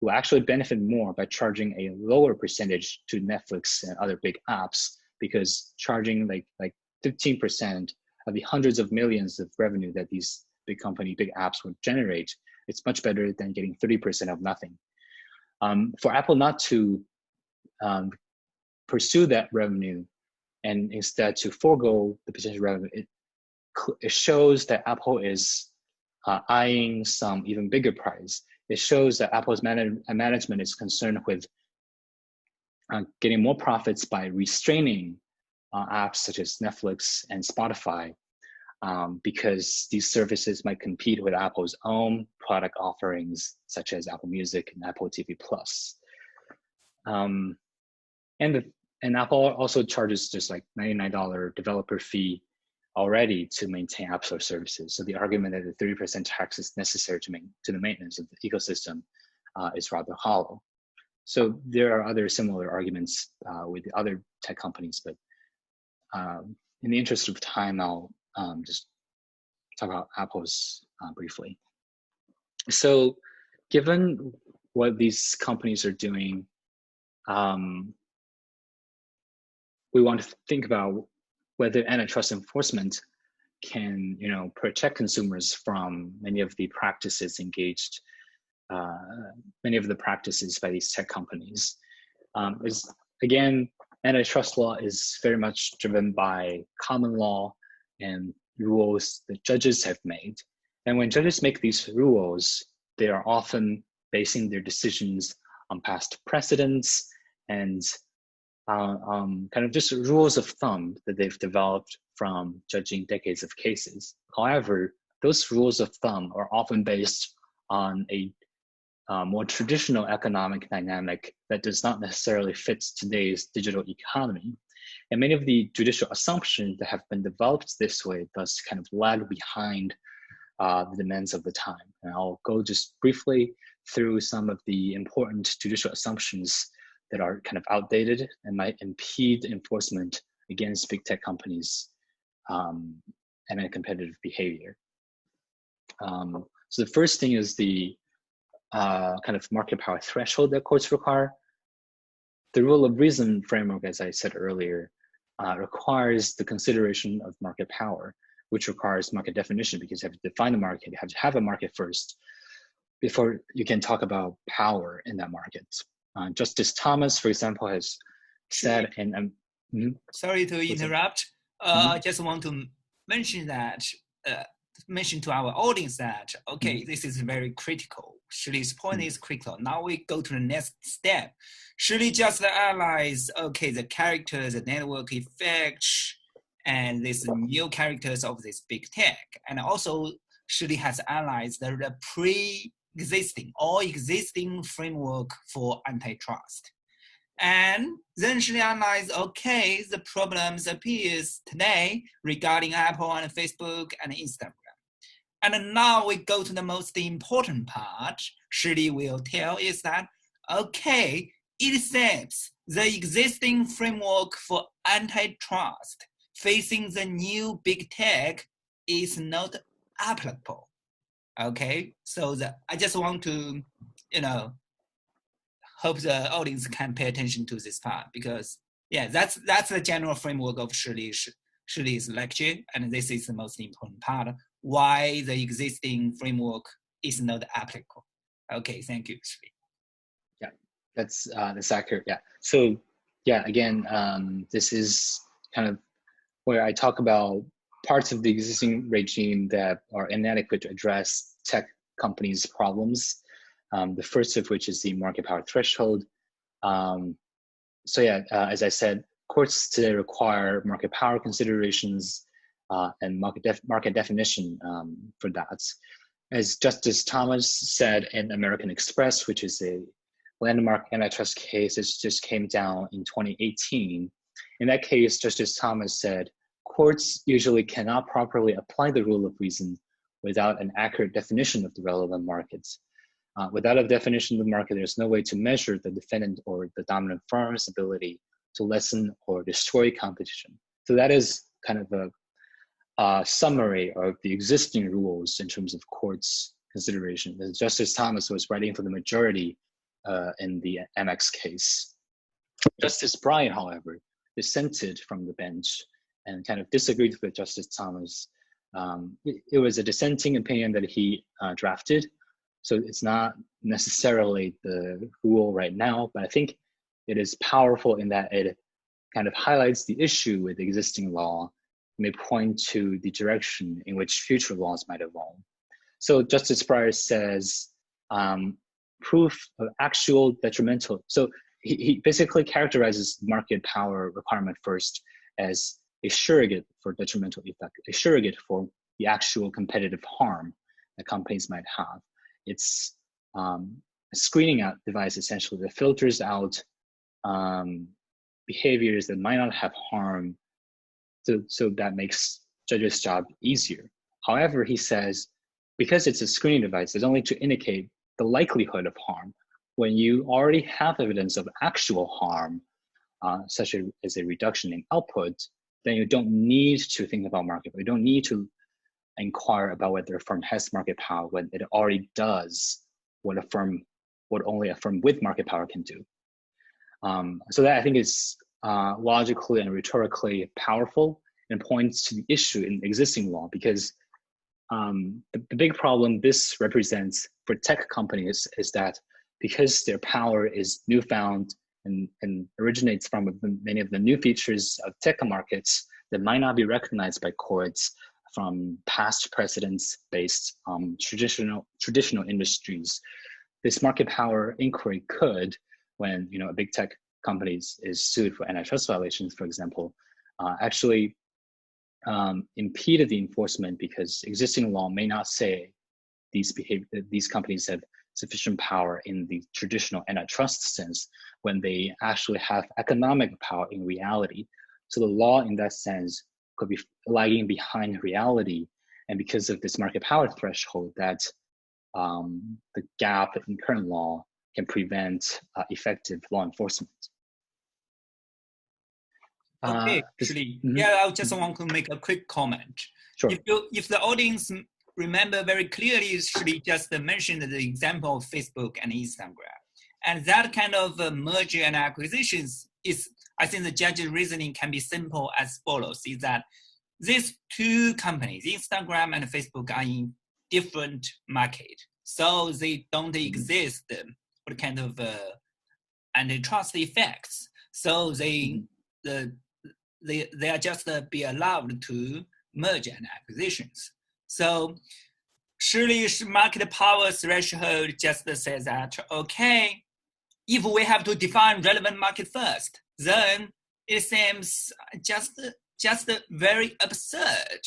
it will actually benefit more by charging a lower percentage to Netflix and other big apps, because charging like 15% of the hundreds of millions of revenue that these big apps would generate, it's much better than getting 30% of nothing. For Apple not to pursue that revenue and instead to forego the potential revenue, it shows that Apple is eyeing some even bigger prize. It shows that Apple's management is concerned with getting more profits by restraining apps such as Netflix and Spotify, because these services might compete with Apple's own product offerings, such as Apple Music and Apple TV+. And Apple also charges just like $99 developer fee already to maintain App Store services. So the argument that the 30% tax is necessary to the maintenance of the ecosystem is rather hollow. So there are other similar arguments with the other tech companies, but in the interest of time, I'll just talk about Apple's briefly. So given what these companies are doing, we want to think about whether antitrust enforcement can, protect consumers from many of the practices engaged, many of the practices by these tech companies. Again, antitrust law is very much driven by common law and rules that judges have made. And when judges make these rules, they are often basing their decisions on past precedents and kind of just rules of thumb that they've developed from judging decades of cases. However, those rules of thumb are often based on a more traditional economic dynamic that does not necessarily fit today's digital economy. And many of the judicial assumptions that have been developed this way thus kind of lag behind the demands of the time. And I'll go just briefly through some of the important judicial assumptions that are kind of outdated and might impede enforcement against big tech companies and competitive behavior. So the first thing is the kind of market power threshold that courts require. The rule of reason framework, as I said earlier, requires the consideration of market power, which requires market definition, because you have to define the market, you have to have a market first before you can talk about power in that market. Justice Thomas, for example, has said, sorry to interrupt. I just want to mention that, mention to our audience that, okay, this is very critical. Shirley's point is critical. Now we go to the next step. Shirley just analyzed, okay, the characters, the network effects, and these new characters of this big tech. And also, Shirley has analyzed the pre-existing or existing framework for antitrust. And then Shirley analyzed, okay, the problems appears today regarding Apple and Facebook and Instagram. And now we go to the most important part. Shirley will tell is that, okay, it says the existing framework for antitrust facing the new big tech is not applicable. Okay, so I just want to, hope the audience can pay attention to this part, because that's the general framework of Shirley's lecture, and this is the most important part, why the existing framework is not applicable. Okay, thank you, Shirley. Yeah, that's accurate. Yeah. So again, this is kind of where I talk about parts of the existing regime that are inadequate to address tech companies' problems. The first of which is the market power threshold. As I said, courts today require market power considerations and market definition for that. As Justice Thomas said in American Express, which is a landmark antitrust case that just came down in 2018. In that case, Justice Thomas said, courts usually cannot properly apply the rule of reason without an accurate definition of the relevant markets. Without a definition of the market, there's no way to measure the defendant or the dominant firm's ability to lessen or destroy competition. So that is kind of a summary of the existing rules in terms of courts' consideration. Justice Thomas was writing for the majority in the MX case. Justice Bryan, however, dissented from the bench and kind of disagreed with Justice Thomas. It was a dissenting opinion that he drafted, so it's not necessarily the rule right now, but I think it is powerful in that it kind of highlights the issue with existing law, may point to the direction in which future laws might evolve. So Justice Breyer says, proof of actual detrimental. So he basically characterizes market power requirement first as a surrogate for detrimental effect, a surrogate for the actual competitive harm that companies might have. It's a screening out device essentially that filters out behaviors that might not have harm, so that makes judges' job easier. However, he says, because it's a screening device, it's only to indicate the likelihood of harm. When you already have evidence of actual harm, such as a reduction in output, then you don't need to think about market. You don't need to inquire about whether a firm has market power when it already does what only a firm with market power can do. So that I think is logically and rhetorically powerful and points to the issue in existing law, because the big problem this represents for tech companies is that because their power is newfound and originates from many of the new features of tech markets that might not be recognized by courts from past precedents based on traditional industries. This market power inquiry could, when a big tech company is sued for antitrust violations, for example, actually impeded the enforcement, because existing law may not say these companies have sufficient power in the traditional antitrust sense when they actually have economic power in reality. So the law in that sense could be lagging behind reality, and because of this market power threshold, that the gap in current law can prevent effective law enforcement. Okay, actually, yeah, I just want to make a quick comment. Sure. If the audience remember very clearly, Shirley just mentioned the example of Facebook and Instagram. And that kind of merger and acquisitions is, I think the judge's reasoning can be simple as follows, is that these two companies, Instagram and Facebook, are in different market. So they don't exist for kind of antitrust effects. So they are just be allowed to merger and acquisitions. So surely market power threshold just says that, okay, if we have to define relevant market first, then it seems just very absurd.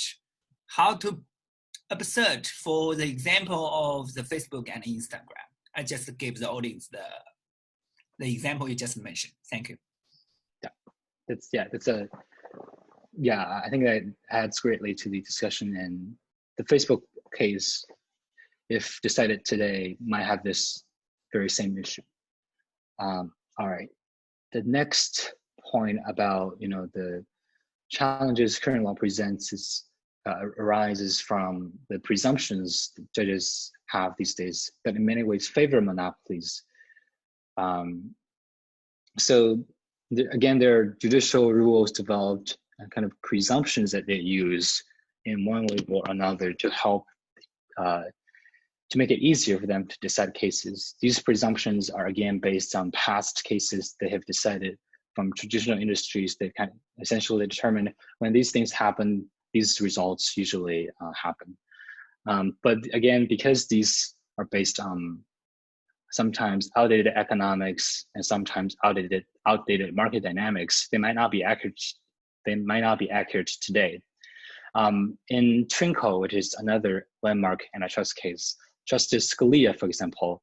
How to absurd for the example of the Facebook and Instagram. I just gave the audience the example you just mentioned. Thank you. I think that adds greatly to the discussion, and the Facebook case, if decided today, might have this very same issue. All right, the next point about the challenges current law presents arises from the presumptions that judges have these days that in many ways favor monopolies. So again, there are judicial rules developed and kind of presumptions that they use in one way or another to help to make it easier for them to decide cases. These presumptions are again based on past cases they have decided from traditional industries that kind of essentially determine when these things happen, these results usually happen. But again, because these are based on sometimes outdated economics and sometimes outdated market dynamics, they might not be accurate. They might not be accurate today. In Trinco, which is another landmark antitrust case, Justice Scalia, for example,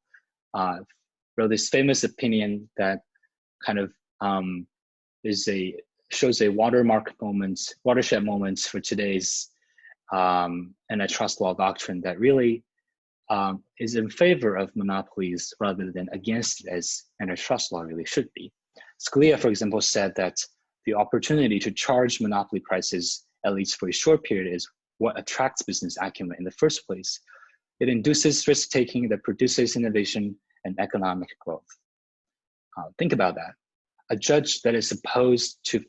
wrote this famous opinion that kind of shows a watershed moment for today's antitrust law doctrine that really is in favor of monopolies rather than against it, as antitrust law really should be. Scalia, for example, said that the opportunity to charge monopoly prices, at least for a short period, is what attracts business acumen in the first place. It induces risk-taking that produces innovation and economic growth. Think about that. A judge that is supposed to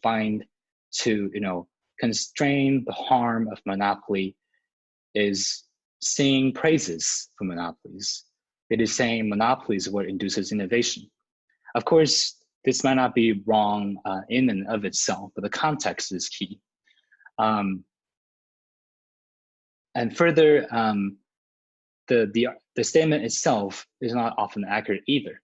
constrain the harm of monopoly is singing praises for monopolies. It is saying monopolies are what induces innovation. Of course, this might not be wrong in and of itself, but the context is key. And further, the statement itself is not often accurate either,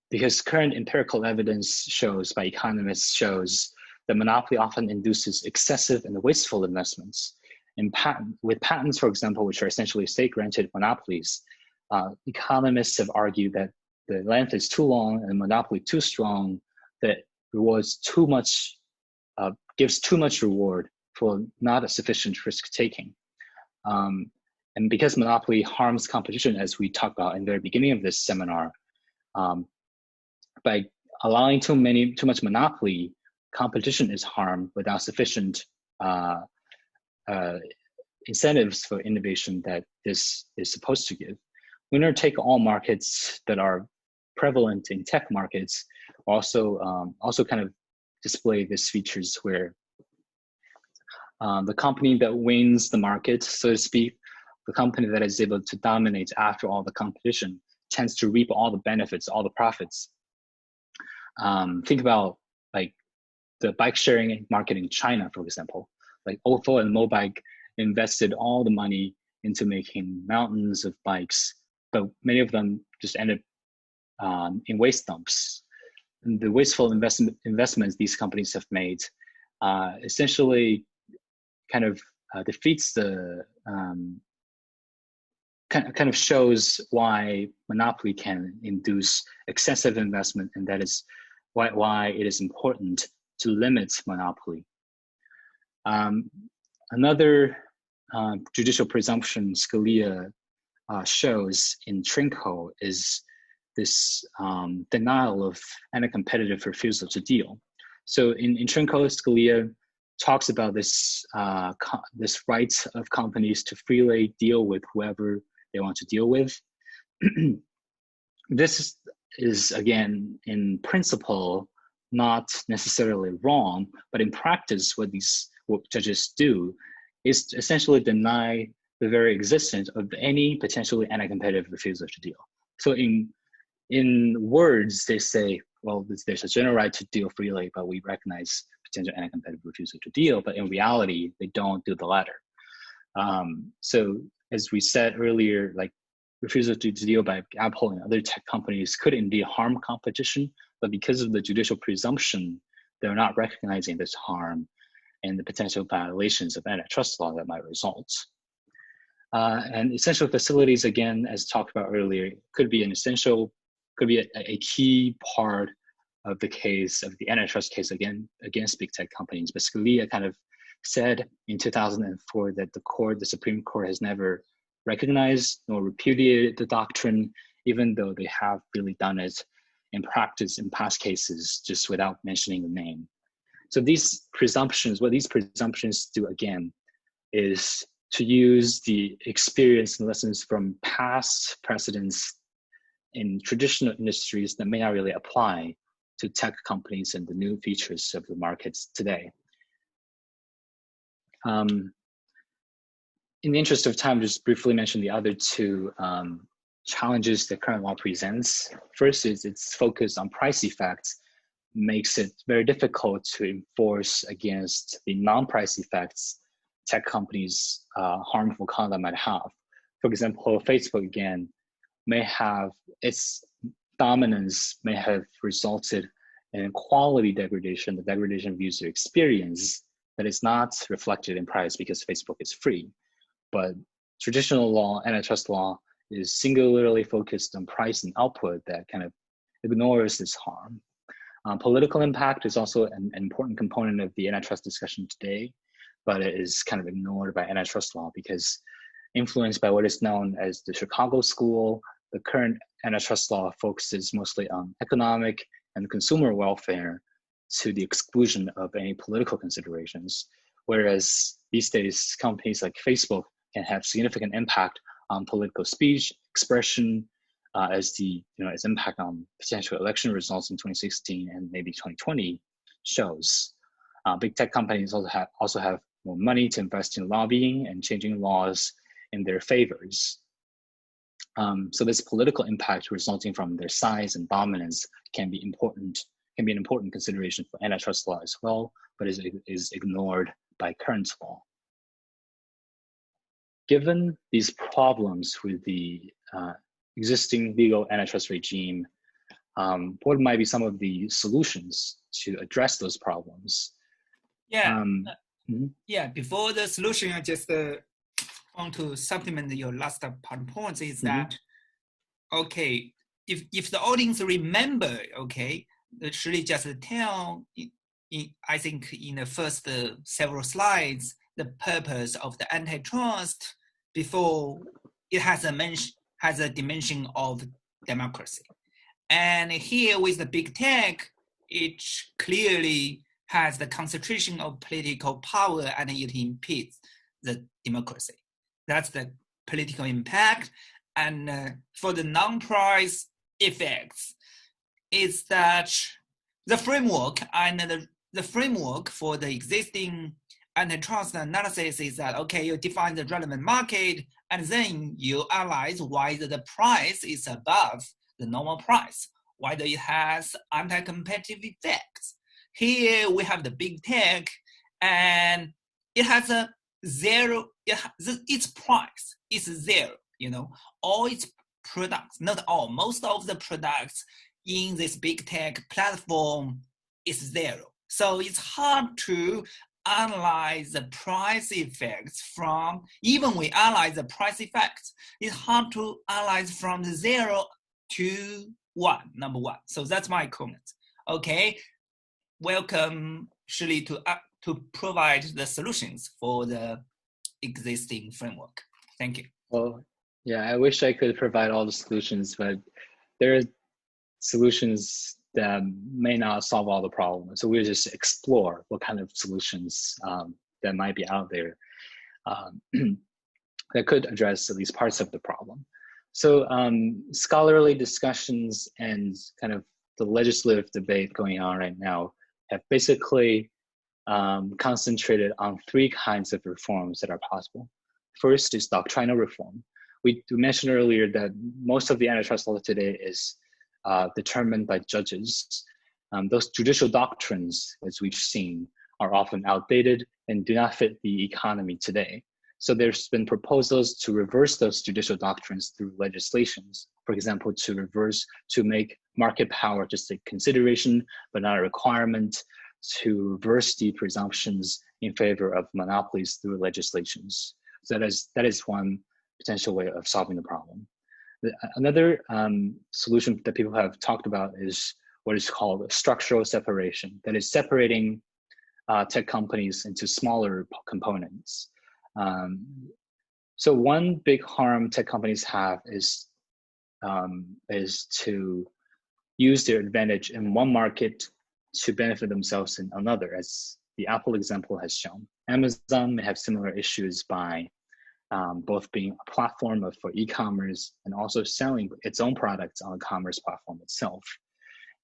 because current empirical evidence by economists shows that monopoly often induces excessive and wasteful investments. With patents, for example, which are essentially state-granted monopolies, economists have argued that the length is too long and the monopoly too strong, that rewards too much, gives too much reward for not a sufficient risk-taking. And because monopoly harms competition, as we talked about in the very beginning of this seminar, by allowing too much monopoly, competition is harmed without sufficient incentives for innovation that this is supposed to give. winner take all markets that are prevalent in tech markets also kind of display these features where the company that wins the market, so to speak, the company that is able to dominate after all the competition tends to reap all the benefits, all the profits. Think about like the bike sharing market in China, for example. Like Ofo and Mobike invested all the money into making mountains of bikes, but many of them just ended in waste dumps. And the wasteful investments these companies have made essentially kind of defeats the kind of shows why monopoly can induce excessive investment, and that is why it is important to limit monopoly. Another judicial presumption Scalia shows in Trinco is this denial of anti-competitive refusal to deal. So in Trinco, Scalia talks about this right of companies to freely deal with whoever they want to deal with. This is, again, in principle, not necessarily wrong, but in practice, what judges do is essentially deny the very existence of any potentially anti-competitive refusal to deal. So in words, they say, well, there's a general right to deal freely, but we recognize potential anti-competitive refusal to deal, but in reality, they don't do the latter. So as we said earlier, like refusal to deal by Apple and other tech companies could indeed harm competition, but because of the judicial presumption, they're not recognizing this harm and the potential violations of antitrust law that might result. And essential facilities, again, as talked about earlier, could be a key part of the case, of the antitrust case against big tech companies. But Scalia kind of said in 2004 that the Supreme Court has never recognized nor repudiated the doctrine, even though they have really done it in practice in past cases, just without mentioning the name. So what these presumptions do, again, is to use the experience and lessons from past precedents in traditional industries that may not really apply to tech companies and the new features of the markets today. In the interest of time, just briefly mention the other two challenges that current law presents. First is its focus on price effects makes it very difficult to enforce against the non-price effects tech companies' harmful conduct might have. For example, Facebook, again, may have its dominance may have resulted in quality degradation, the degradation of user experience that is not reflected in price because Facebook is free. But traditional law, antitrust law, is singularly focused on price and output that kind of ignores this harm. Political impact is also an important component of the antitrust discussion today, but it is kind of ignored by antitrust law because influenced by what is known as the Chicago School, the current antitrust law focuses mostly on economic and consumer welfare to the exclusion of any political considerations. Whereas these days, companies like Facebook can have significant impact on political speech, expression, as its impact on potential election results in 2016 and maybe 2020 shows. Big tech companies also have more money to invest in lobbying and changing laws in their favors. So this political impact resulting from their size and dominance can be an important consideration for antitrust law as well, but is ignored by current law. Given these problems with the existing legal antitrust regime, what might be some of the solutions to address those problems? Before the solution, I just want to supplement your last point is that, okay, if the audience remember, okay, Shirley just tell, I think in the first several slides, the purpose of the antitrust before it has a dimension of democracy. And here with the big tech, it clearly has the concentration of political power and it impedes the democracy. That's the political impact. and for the non-price effects, is that the framework and the framework for the existing antitrust analysis is that, okay, you define the relevant market, and then you analyze whether the price is above the normal price, whether it has anti-competitive effects. Here we have the big tech, and it has a zero, its price is zero, all its products, not all, most of the products in this big tech platform is zero. So it's hard to analyze the price effects from, even we analyze the price effects, it's hard to analyze from 0 to 1, number one. So that's my comment. Okay, welcome Shirley to provide the solutions for the existing framework. Thank you. Well, yeah, I wish I could provide all the solutions, but there are solutions that may not solve all the problems. So we'll just explore what kind of solutions that might be out there that could address at least parts of the problem. So scholarly discussions and kind of the legislative debate going on right now have basically concentrated on 3 kinds of reforms that are possible. First is doctrinal reform. We mentioned earlier that most of the antitrust law today is determined by judges. Those judicial doctrines, as we've seen, are often outdated and do not fit the economy today. So there's been proposals to reverse those judicial doctrines through legislations. For example, to make market power just a consideration, but not a requirement, to reverse the presumptions in favor of monopolies through legislations. So that is one potential way of solving the problem. Another solution that people have talked about is what is called structural separation. That is separating tech companies into smaller components. So one big harm tech companies have is to use their advantage in one market to benefit themselves in another, as the Apple example has shown. Amazon may have similar issues by both being a platform for e-commerce and also selling its own products on the commerce platform itself.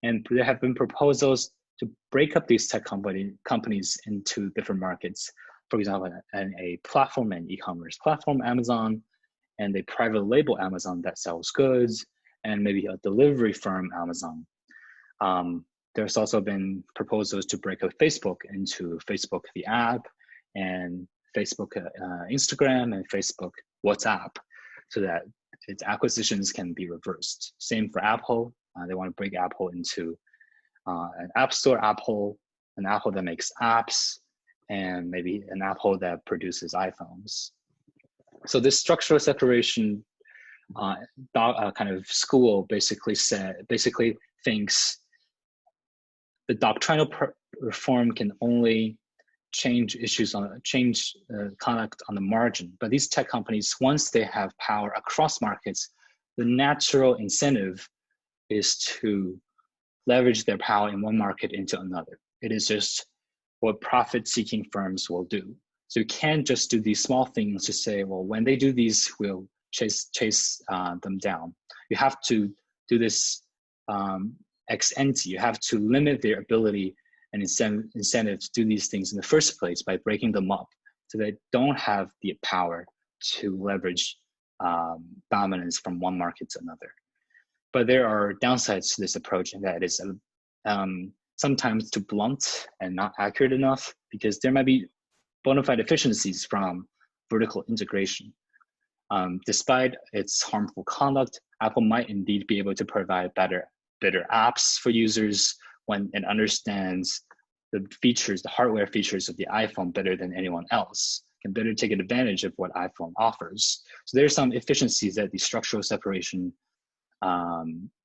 And there have been proposals to break up these tech companies into different markets. For example, a platform and e-commerce platform, Amazon, and a private label Amazon that sells goods, and maybe a delivery firm, Amazon. There's also been proposals to break up Facebook into Facebook, the app, and Facebook Instagram, and Facebook WhatsApp, so that its acquisitions can be reversed. Same for Apple. They want to break Apple into an App Store Apple, an Apple that makes apps, and maybe an Apple that produces iPhones. So this structural separation kind of school basically thinks the doctrinal reform can only change conduct on the margin. But these tech companies, once they have power across markets, the natural incentive is to leverage their power in one market into another. It is just what profit-seeking firms will do. So you can't just do these small things to say, well, when they do these, we'll chase them down. You have to do this ex ante. You have to limit their ability and incentive to do these things in the first place by breaking them up, so they don't have the power to leverage dominance from one market to another. But there are downsides to this approach, and that is sometimes too blunt and not accurate enough, because there might be bona fide efficiencies from vertical integration. Despite its harmful conduct, Apple might indeed be able to provide better apps for users when it understands the hardware features of the iPhone better than anyone else, can better take advantage of what iPhone offers. So there's some efficiencies that the structural separation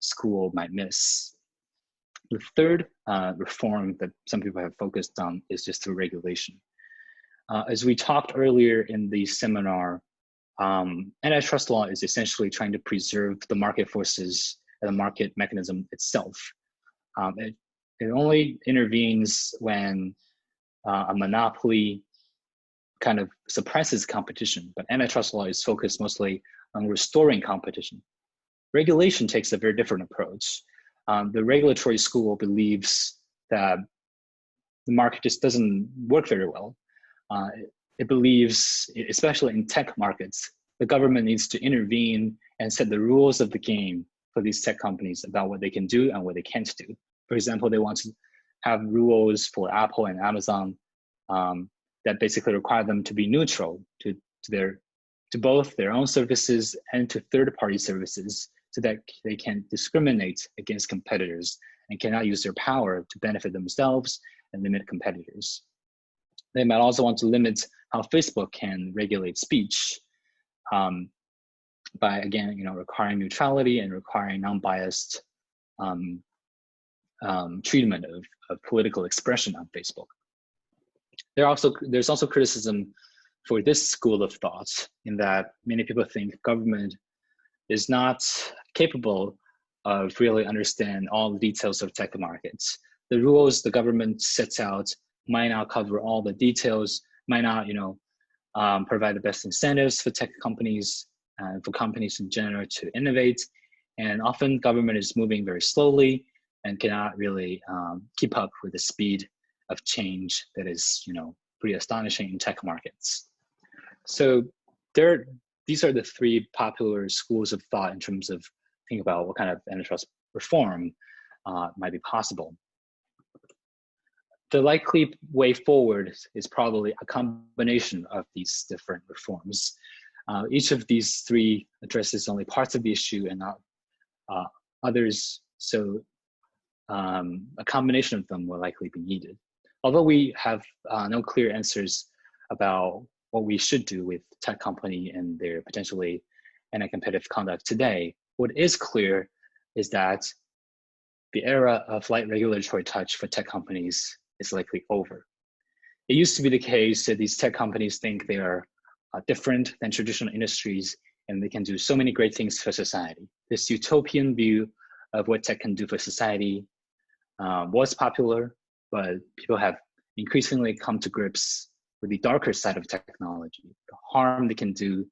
school might miss. The third reform that some people have focused on is just through regulation. As we talked earlier in the seminar, antitrust law is essentially trying to preserve the market forces and the market mechanism itself. It only intervenes when a monopoly kind of suppresses competition, but antitrust law is focused mostly on restoring competition. Regulation takes a very different approach. The regulatory school believes that the market just doesn't work very well. It believes, especially in tech markets, the government needs to intervene and set the rules of the game for these tech companies about what they can do and what they can't do. For example, they want to have rules for Apple and Amazon that basically require them to be neutral to both their own services and to third-party services, so that they can discriminate against competitors and cannot use their power to benefit themselves and limit competitors. They might also want to limit how Facebook can regulate speech by, again, requiring neutrality and requiring non-biased treatment of political expression on Facebook. There's also criticism for this school of thought, in that many people think government is not capable of really understand all the details of tech markets. The rules the government sets out might not cover all the details, might not provide the best incentives for tech companies and for companies in general to innovate. And often government is moving very slowly and cannot really keep up with the speed of change that is pretty astonishing in tech markets. So these are the three popular schools of thought in terms of thinking about what kind of antitrust reform might be possible. The likely way forward is probably a combination of these different reforms. Each of these three addresses only parts of the issue and not others, so a combination of them will likely be needed. Although we have no clear answers about what we should do with tech company and their potentially anti-competitive conduct today, what is clear is that the era of light regulatory touch for tech companies is likely over. It used to be the case that these tech companies think they are different than traditional industries and they can do so many great things for society. This utopian view of what tech can do for society was popular, but people have increasingly come to grips with the darker side of technology, the harm they can do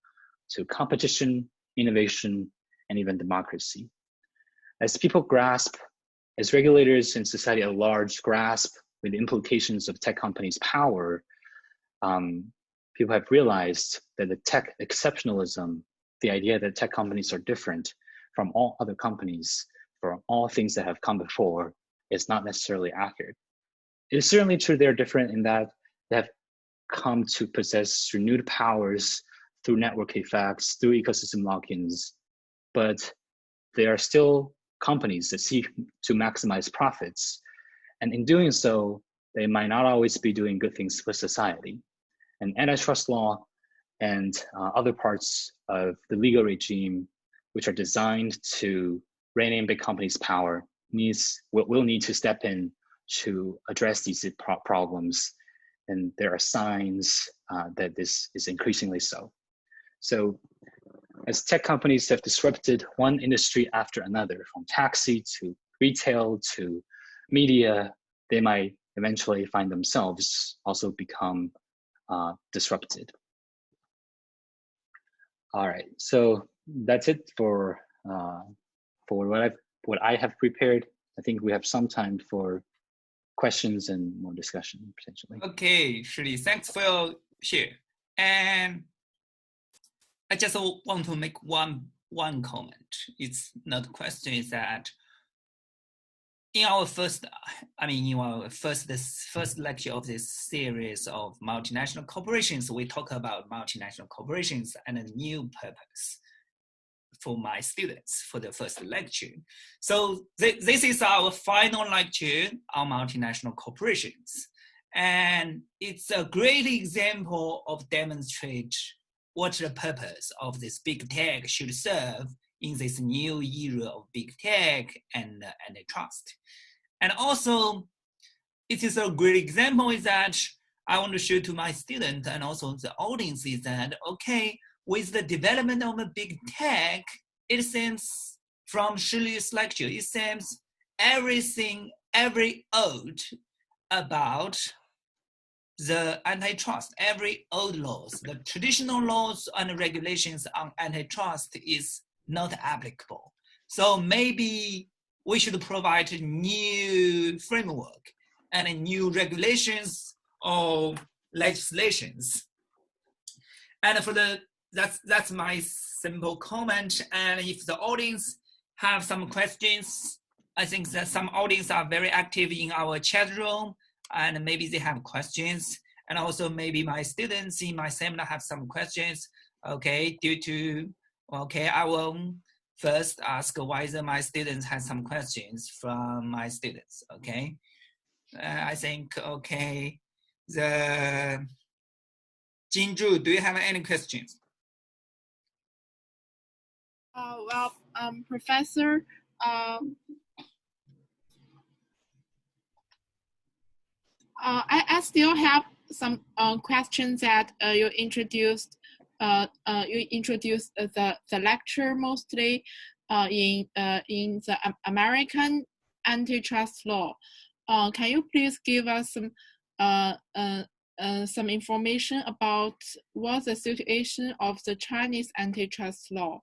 to competition, innovation, and even democracy. As people grasp, as regulators and society at large grasp with the implications of tech companies' power, people have realized that the tech exceptionalism, the idea that tech companies are different from all other companies, from all things that have come before, is not necessarily accurate. It is certainly true they're different in that they have come to possess renewed powers through network effects, through ecosystem lock-ins, but they are still companies that seek to maximize profits. And in doing so, they might not always be doing good things for society. And antitrust law and other parts of the legal regime, which are designed to rein in big companies' power, will need to step in to address these problems. And there are signs that this is increasingly so. So as tech companies have disrupted one industry after another, from taxi to retail to media, they might eventually find themselves also become disrupted. All right, so that's it for what I have prepared. I think we have some time for questions and more discussion potentially. Okay, Shirley, thanks for your share. And I just want to make one comment. It's not a question, is that in our first lecture of this series of multinational corporations, we talk about multinational corporations and a new purpose for my students for the first lecture. So this is our final lecture on multinational corporations. And it's a great example of demonstrate what the purpose of this big tech should serve in this new era of big tech and antitrust. And also, it is a great example is that I want to show to my students and also the audience is that, okay, with the development of a big tech, it seems from Shirley's lecture, it seems every old about the antitrust, every old laws, the traditional laws and regulations on antitrust is not applicable. So maybe we should provide a new framework and new regulations or legislations. And for that's my simple comment. And if the audience have some questions, I think that some audience are very active in our chat room, and maybe they have questions. And also maybe my students in my seminar have some questions. Okay, I will first ask whether my students have some questions from my students. Okay, I think, okay, Jinju, do you have any questions? Professor, I still have some questions that you introduced. You introduced the lecture mostly in the American antitrust law. Can you please give us some information about what's the situation of the Chinese antitrust law?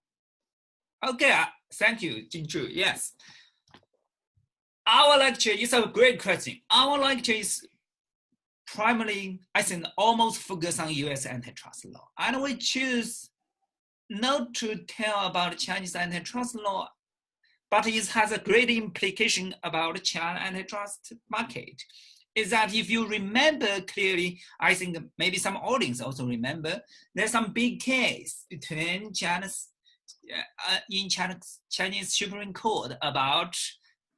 Okay, thank you, Jinju. Yes. Our lecture is a great question. Our lecture is primarily, I think, almost focused on US antitrust law. And we choose not to tell about Chinese antitrust law, but it has a great implication about China antitrust market. Is that if you remember clearly, I think maybe some audience also remember, there's some big case between Chinese Supreme Court about,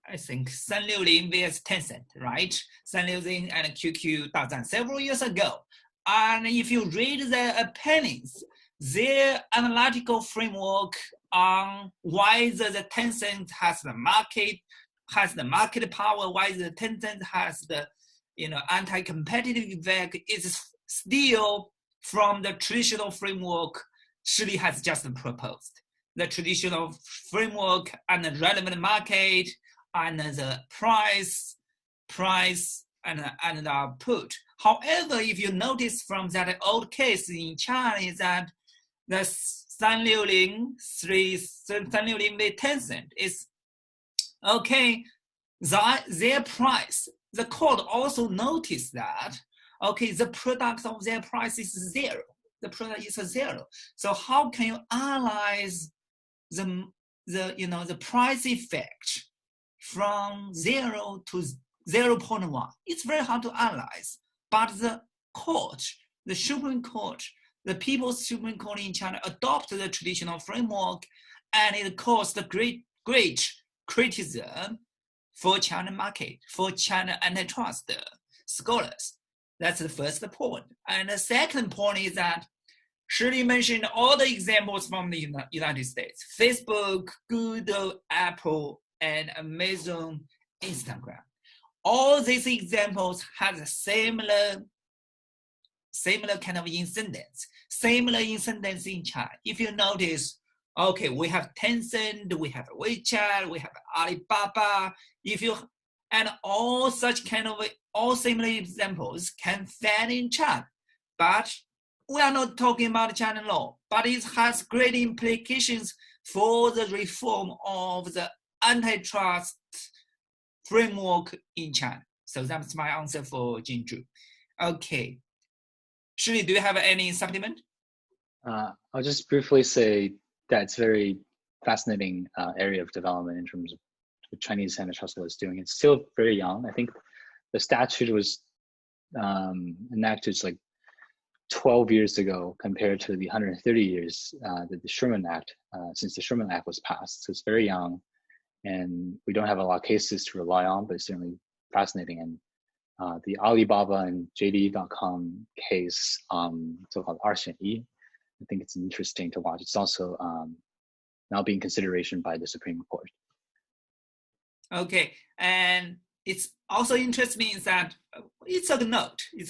I think, 360 vs Tencent, right? 360 and QQ 大战 several years ago. And if you read their opinions, their analytical framework on why the Tencent has the market power, why the Tencent has the anti-competitive effect is still from the traditional framework Shili has just proposed. The traditional framework and the relevant market and the price and the output. However, if you notice from that old case in China is that the 360 with Tencent is okay, their price. The court also noticed that, okay, the product of their price is zero. The product is zero. So how can you analyze the price effect from 0 to 0.1? It's very hard to analyze. But the court, the Supreme Court, the People's Supreme Court in China adopted the traditional framework, and it caused a great criticism for China market, for China antitrust scholars. That's the first point. And the second point is that Shirley mentioned all the examples from the United States: Facebook, Google, Apple, and Amazon, Instagram. All these examples have a similar kind of incidents, similar incidents in China. If you notice, okay, we have Tencent, we have WeChat, we have Alibaba. And all such kind of all similar examples can find in China. But we are not talking about China law, but it has great implications for the reform of the antitrust framework in China. So that's my answer for Jinju. Okay. Shirley, do you have any supplement? I'll just briefly say that it's very fascinating area of development in terms of what Chinese antitrust law is doing. It's still very young. I think the statute was enacted like 12 years ago compared to the 130 years that the Sherman Act, since the Sherman Act was passed. So it's very young, and we don't have a lot of cases to rely on, but it's certainly fascinating. And the Alibaba and JD.com case, so-called 2选1, I think it's interesting to watch. It's also now being consideration by the Supreme Court. Okay, and it's also interesting is that it's a note is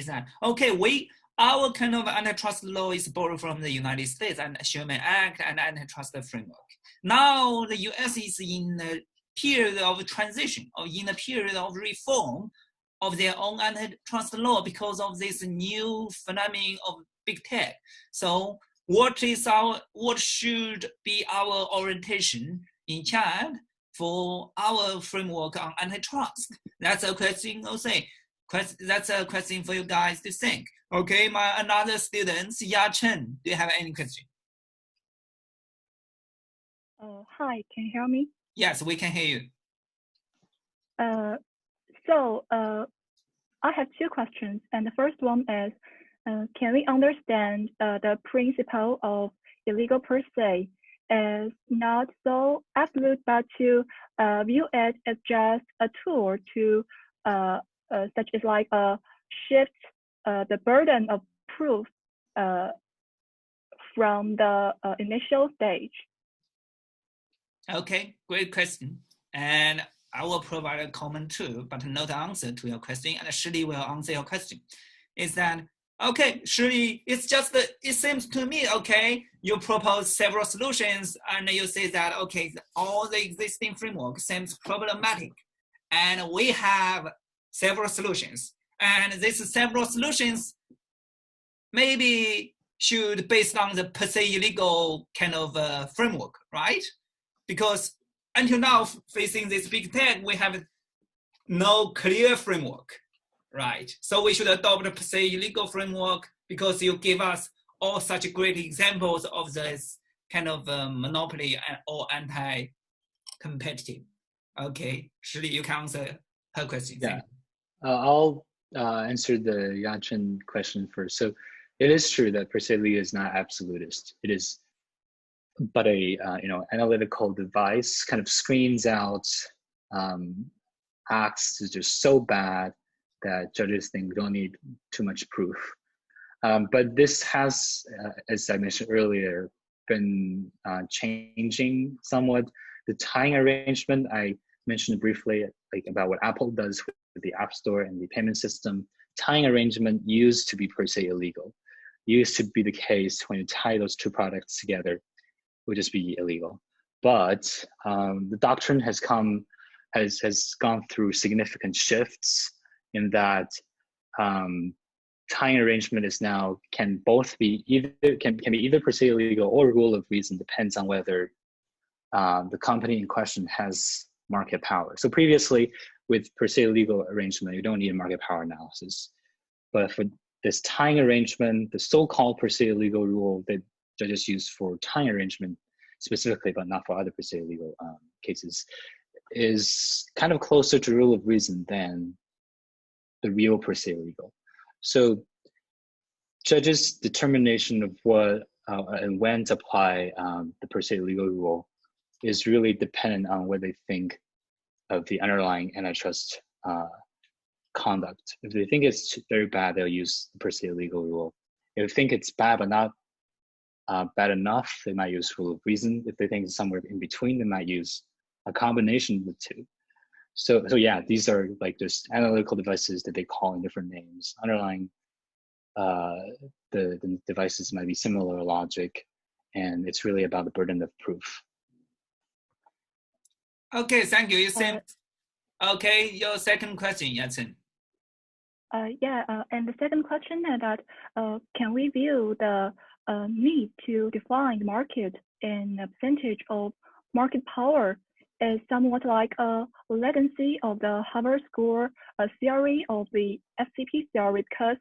that, okay, our kind of antitrust law is borrowed from the United States and Sherman Act and antitrust framework. Now the US is in a period of transition or in a period of reform of their own antitrust law because of this new phenomenon of big tech. So what should be our orientation in China for our framework on antitrust? That's a question also. That's a question for you guys to think. Okay, my another student, Ya Chen, do you have any question? Hi, can you hear me? Yes, we can hear you. I have two questions, and the first one is, can we understand the principle of illegal per se is not so absolute, but to view it as just a tool to such as like shift the burden of proof from the initial stage? Okay, great question. And I will provide a comment too, but not the answer to your question. And Shirley will answer your question. Is that, okay, Shirley, it's just, it seems to me, okay, you propose several solutions and you say that, okay, all the existing framework seems problematic. And we have several solutions. And these several solutions maybe should based on the per se illegal kind of framework, right? Because until now, facing this big tech, we have no clear framework, right? So we should adopt a per se illegal framework because you give us all such great examples of this kind of monopoly or anti-competitive. Okay, Shirley, you can answer her question. Yeah, I'll answer the Yachin question first. So it is true that per se legal is not absolutist. It is but a analytical device, kind of screens out acts is just so bad that judges think we don't need too much proof. But this has, as I mentioned earlier, been changing somewhat. The tying arrangement I mentioned briefly, like about what Apple does with the App Store and the payment system. Tying arrangement used to be per se illegal. Used to be the case when you tie those two products together, would just be illegal. But the doctrine has gone through significant shifts in that tying arrangement is now can be either per se illegal or rule of reason, depends on whether the company in question has market power. So previously with per se legal arrangement, you don't need a market power analysis. But for this tying arrangement, the so-called per se legal rule that judges use for tying arrangement specifically, but not for other per se legal cases, is kind of closer to rule of reason than the real per se legal. So judges' determination of what and when to apply the per se legal rule is really dependent on what they think of the underlying antitrust conduct. If they think it's very bad, they'll use the per se legal rule. If they think it's bad but not bad enough, they might use rule of reason. If they think it's somewhere in between, they might use a combination of the two. So yeah, these are like just analytical devices that they call in different names. Underlying the devices might be similar logic, and it's really about the burden of proof. Okay, thank you. You said, okay, your second question, Yatsen. And the second question is that can we view the need to define the market in a percentage of market power is somewhat like a legacy of the Harvard School theory of the FCP theory, because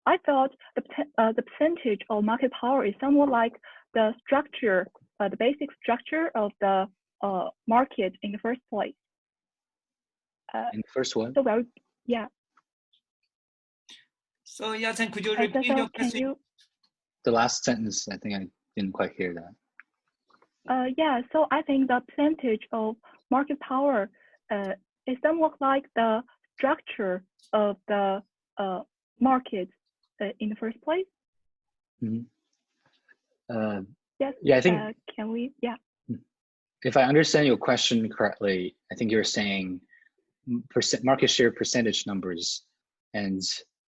I thought the percentage of market power is somewhat like the structure, the basic structure of the market in the first place. In the first one? So yeah. So Yatsen, could you repeat your question? The last sentence, I think I didn't quite hear that. So I think the percentage of market power is somewhat like the structure of the market in the first place. Mm-hmm. Yes. Yeah, I think. Can we? Yeah. If I understand your question correctly, I think you're saying market share percentage numbers, and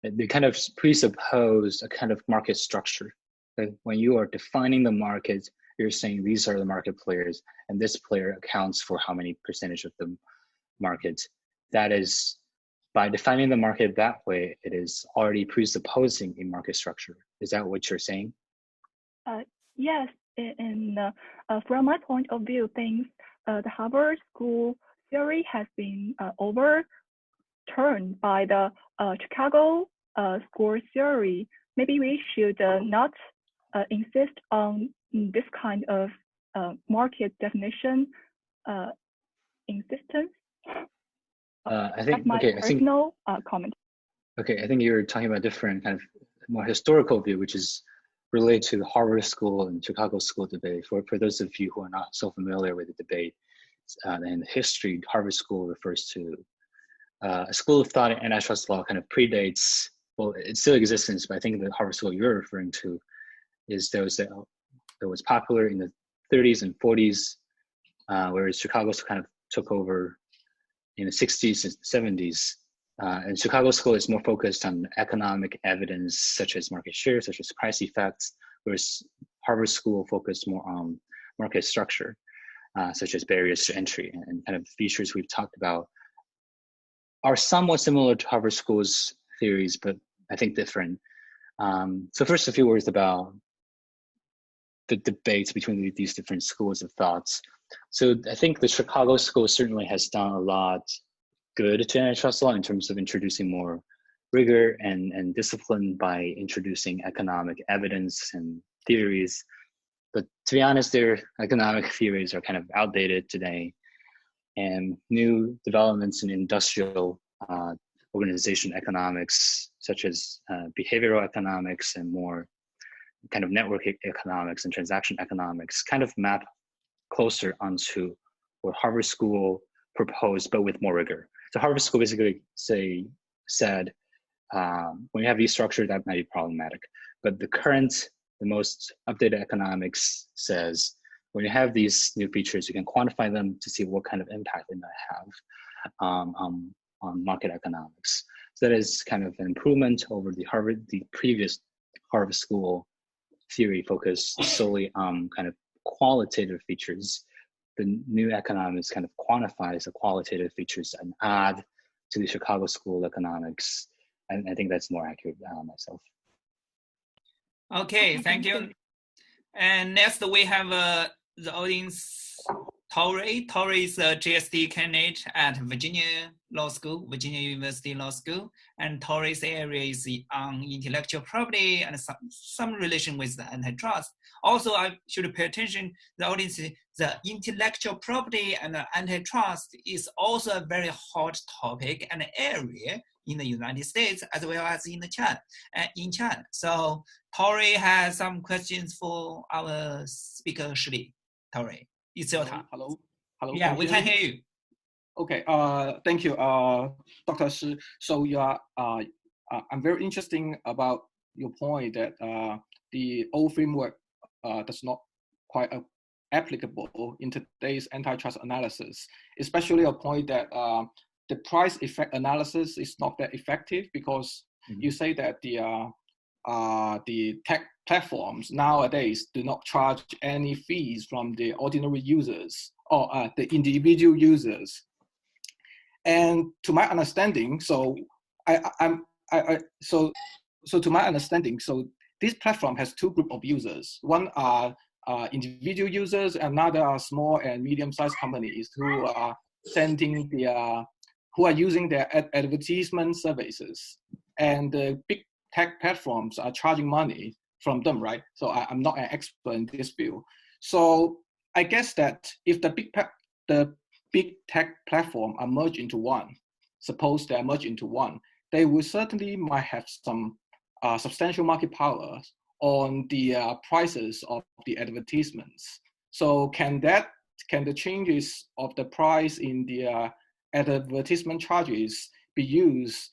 they kind of presuppose a kind of market structure. That when you are defining the market, you're saying these are the market players, and this player accounts for how many percentage of the market. That is by defining the market that way, it is already presupposing a market structure. Is that what you're saying? Yes, and from my point of view, things the Harvard School theory has been overturned by the Chicago School theory. Maybe we should not insist on this kind of market definition insistence. I think personal comment. Okay, I think you're talking about a different kind of more historical view, which is related to the Harvard School and Chicago School debate. For those of you who are not so familiar with the debate, in history, Harvard School refers to a school of thought in antitrust law kind of predates, well, it still exists, but I think the Harvard School you're referring to is those that was popular in the 30s and 40s, whereas Chicago kind of took over in the 60s and 70s. And Chicago School is more focused on economic evidence, such as market share, such as price effects, whereas Harvard School focused more on market structure, such as barriers to entry, and kind of features we've talked about are somewhat similar to Harvard School's theories, but I think different. So first, a few words about the debates between these different schools of thoughts. So I think the Chicago School certainly has done a lot good to antitrust law in terms of introducing more rigor and discipline by introducing economic evidence and theories. But to be honest, their economic theories are kind of outdated today, and new developments in industrial organization economics, such as behavioral economics and more kind of network economics and transaction economics, kind of map closer onto what Harvard School proposed, but with more rigor. So Harvard School basically said, when you have these structures, that might be problematic. But the most updated economics says, when you have these new features, you can quantify them to see what kind of impact they might have on market economics. So that is kind of an improvement over the previous Harvard School theory focused solely on kind of qualitative features. The new economics kind of quantifies the qualitative features and add to the Chicago School economics. And I think that's more accurate myself. Okay, thank you. And next we have the audience, Tori. Tori is a JSD candidate at Virginia University Law School. And Tori's area is on intellectual property and some relation with the antitrust. Also, I should pay attention, the audience, the intellectual property and the antitrust is also a very hot topic and area in the United States as well as in China. So Tori has some questions for our speaker, Shili. Tori, it's your time. Hello. Yeah, we can hear you. Okay. Thank you, Dr. Shi. So you are. I'm very interested about your point that the old framework does not quite applicable in today's antitrust analysis, especially a point that the price effect analysis is not that effective because you say that the tech platforms nowadays do not charge any fees from the ordinary users or the individual users. And to my understanding, so to my understanding, so this platform has two groups of users. One are individual users, and another are small and medium-sized companies who are sending who are using their advertisement services. And the big tech platforms are charging money from them, right? So I'm not an expert in this field. So I guess that if the big tech platform are merged into one, suppose they are merged into one, they will certainly might have some substantial market power on the prices of the advertisements. So can the changes of the price in the advertisement charges be used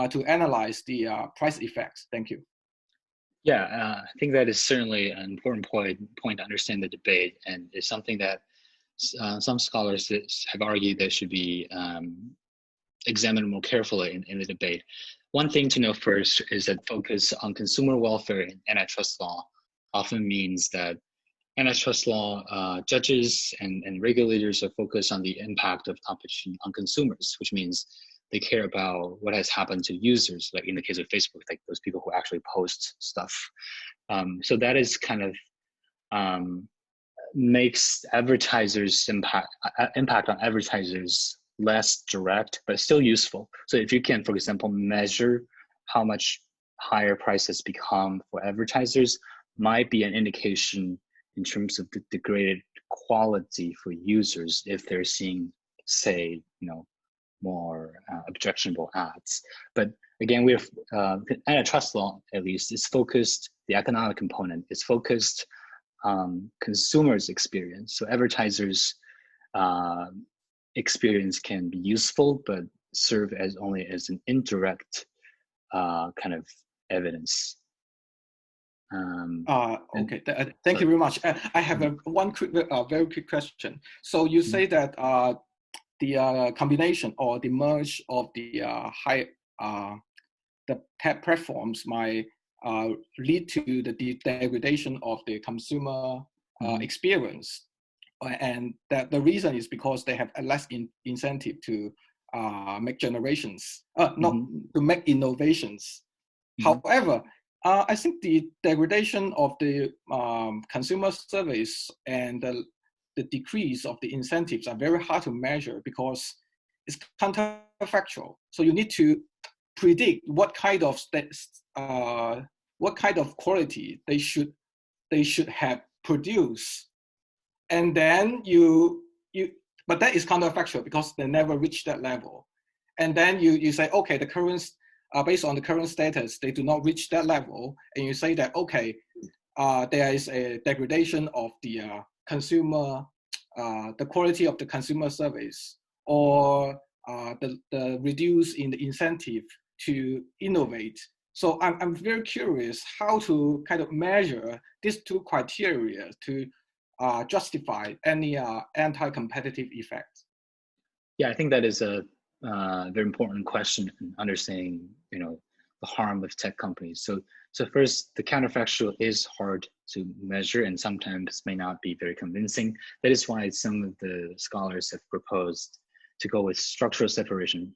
to analyze the price effects? Thank you. Yeah, I think that is certainly an important point to understand the debate, and it's something that some scholars have argued that should be examined more carefully in the debate. One thing to know first is that focus on consumer welfare in antitrust law often means that antitrust law judges and regulators are focused on the impact of competition on consumers, which means they care about what has happened to users, like in the case of Facebook, like those people who actually post stuff. So that is kind of makes advertisers impact on advertisers less direct, but still useful. So if you can, for example, measure how much higher prices become for advertisers, might be an indication in terms of the degraded quality for users if they're seeing, say, more objectionable ads. But again, we have antitrust law, at least, is focused, the economic component is focused on consumers' experience. So advertisers' experience can be useful, but serve as only as an indirect kind of evidence. Okay, thank you very much. I have one quick, very quick question. So you say that the combination or the merge of the the platforms might lead to the degradation of the consumer experience, and that the reason is because they have a less incentive to make generations, not to make innovations. However, I think the degradation of the consumer service and the decrease of the incentives are very hard to measure because it's counterfactual. So you need to predict what kind of quality they should have produced, and then but that is counterfactual because they never reach that level. And then you say, okay, the current based on the current status, they do not reach that level, and you say that okay, there is a degradation of the consumer, the quality of the consumer service, or the reduce in the incentive to innovate. So I'm very curious how to kind of measure these two criteria to justify any anti-competitive effects. Yeah, I think that is a very important question in understanding, the harm of tech companies. So first, the counterfactual is hard to measure and sometimes may not be very convincing. That is why some of the scholars have proposed to go with structural separation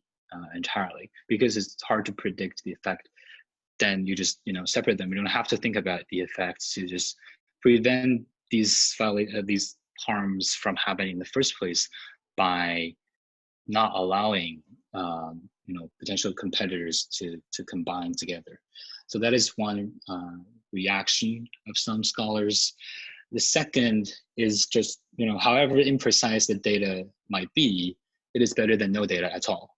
entirely, because it's hard to predict the effect. Then you just separate them. You don't have to think about the effects to just prevent these harms from happening in the first place by not allowing potential competitors to combine together. So that is one reaction of some scholars. The second is just, however imprecise the data might be, it is better than no data at all.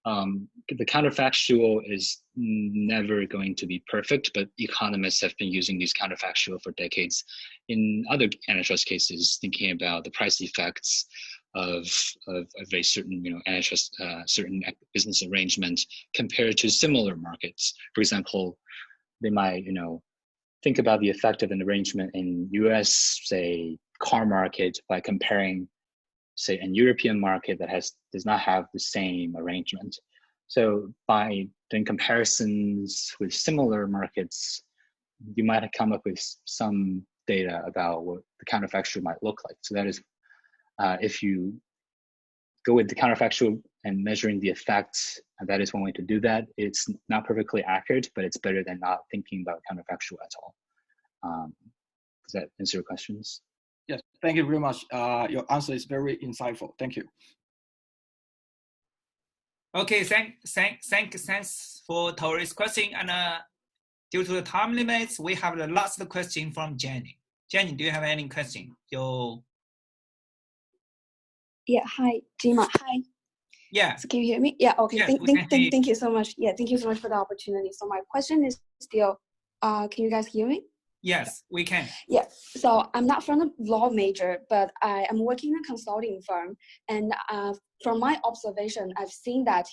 The counterfactual is never going to be perfect, but economists have been using these counterfactual for decades in other antitrust cases, thinking about the price effects of a certain antitrust certain business arrangement compared to similar markets. For example, they might think about the effect of an arrangement in US, say, car market by comparing, say, an European market that does not have the same arrangement. So by doing comparisons with similar markets, you might have come up with some data about what the counterfactual might look like. So that is, if you go with the counterfactual and measuring the effects, that is one way to do that. It's not perfectly accurate, but it's better than not thinking about counterfactual at all. Does that answer your questions? Yes, thank you very much. Your answer is very insightful. Thank you. Okay, thanks for Tori's question. And due to the time limits, we have the last question from Jenny. Jenny, do you have any question? Yeah, hi, Jima. Hi. Yeah. So can you hear me? Yeah, okay. Yes, thank you so much. Yeah, thank you so much for the opportunity. So my question is still, can you guys hear me? Yes, we can. Yeah, so I'm not from the law major, but I am working in a consulting firm. And from my observation, I've seen that,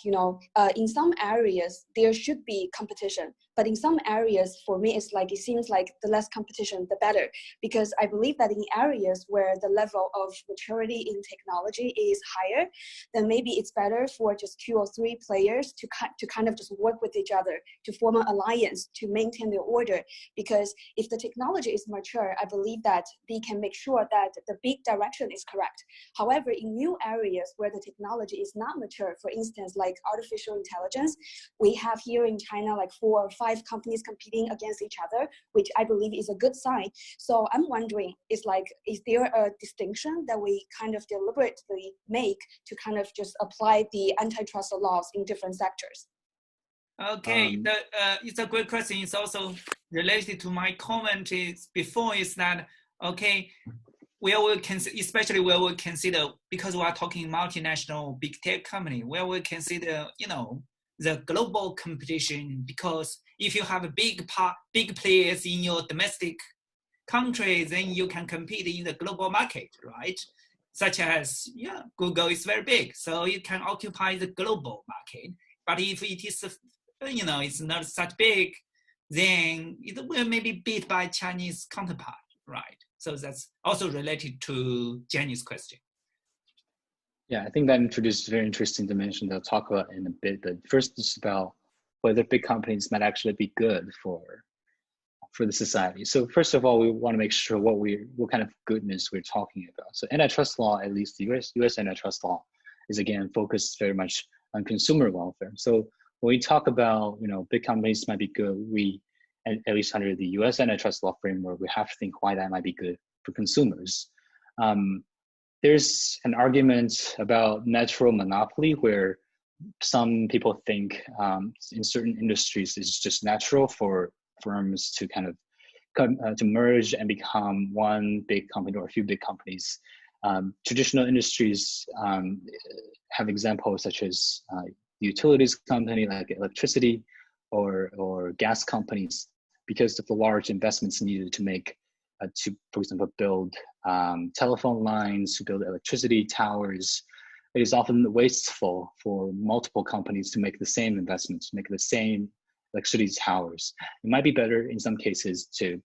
in some areas, there should be competition. But in some areas, for me, it seems like the less competition, the better. Because I believe that in areas where the level of maturity in technology is higher, then maybe it's better for just 2 or 3 players to kind of just work with each other, to form an alliance, to maintain their order. Because if the technology is mature, I believe that they can make sure that the big direction is correct. However, in new areas where the technology is not mature. For instance, like artificial intelligence, we have here in China like 4 or 5 companies competing against each other, which I believe is a good sign. So I'm wondering, is there a distinction that we kind of deliberately make to kind of just apply the antitrust laws in different sectors? Okay, it's a great question. It's also related to my comment before, is that, okay, especially where we consider, because we are talking multinational big tech company, where we consider, the global competition, because if you have big players in your domestic country, then you can compete in the global market, right? Such as, Google is very big, so it can occupy the global market. But if it is, it's not such big, then it will maybe beat by Chinese counterpart, right? So that's also related to Jenny's question. Yeah, I think that introduces a very interesting dimension that I'll talk about in a bit. But first, it's about whether big companies might actually be good for the society. So first of all, we want to make sure what kind of goodness we're talking about. So antitrust law, at least the U.S. antitrust law, is again focused very much on consumer welfare. So when we talk about big companies might be good, at least under the U.S. antitrust law framework, we have to think why that might be good for consumers. There's an argument about natural monopoly where some people think in certain industries it's just natural for firms to kind of to merge and become one big company or a few big companies. Traditional industries have examples such as utilities company like electricity or gas companies, because of the large investments needed to make to, for example, build telephone lines, to build electricity towers. It is often wasteful for multiple companies to make the same investments, make the same electricity towers. It might be better in some cases to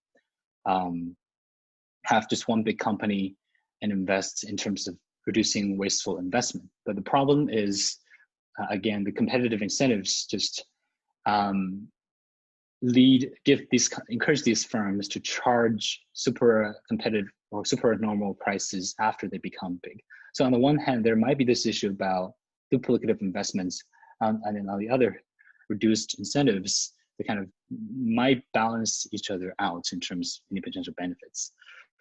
have just one big company and invest in terms of reducing wasteful investment. But the problem is, again, the competitive incentives just encourage these firms to charge super competitive or super normal prices after they become big. So on the one hand, there might be this issue about duplicative investments, and then on the other, reduced incentives that kind of might balance each other out in terms of any potential benefits.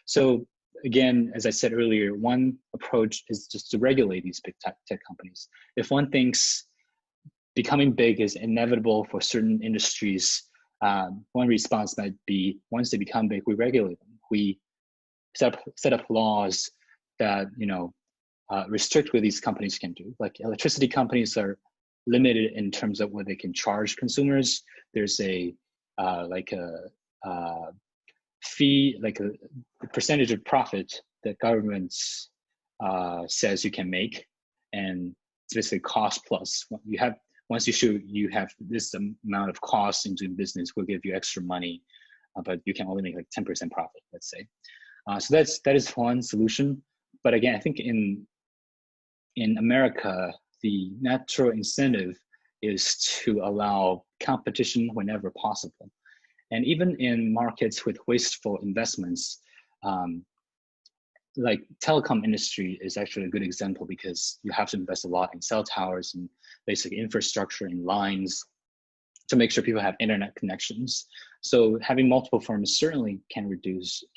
So again, as I said earlier, one approach is just to regulate these big tech companies. If one thinks becoming big is inevitable for certain industries, one response might be, once they become big, we regulate them. We set up laws that restrict what these companies can do. Like electricity companies are limited in terms of what they can charge consumers. There's a fee, like a percentage of profit that governments says you can make, and it's basically cost plus. Once you show you have this amount of cost in doing business, we'll give you extra money, but you can only make like 10% profit, let's say. So that is one solution. But again, I think in America, the natural incentive is to allow competition whenever possible. And even in markets with wasteful investments, like telecom industry is actually a good example, because you have to invest a lot in cell towers and basic infrastructure and lines to make sure people have internet connections. So having multiple firms certainly can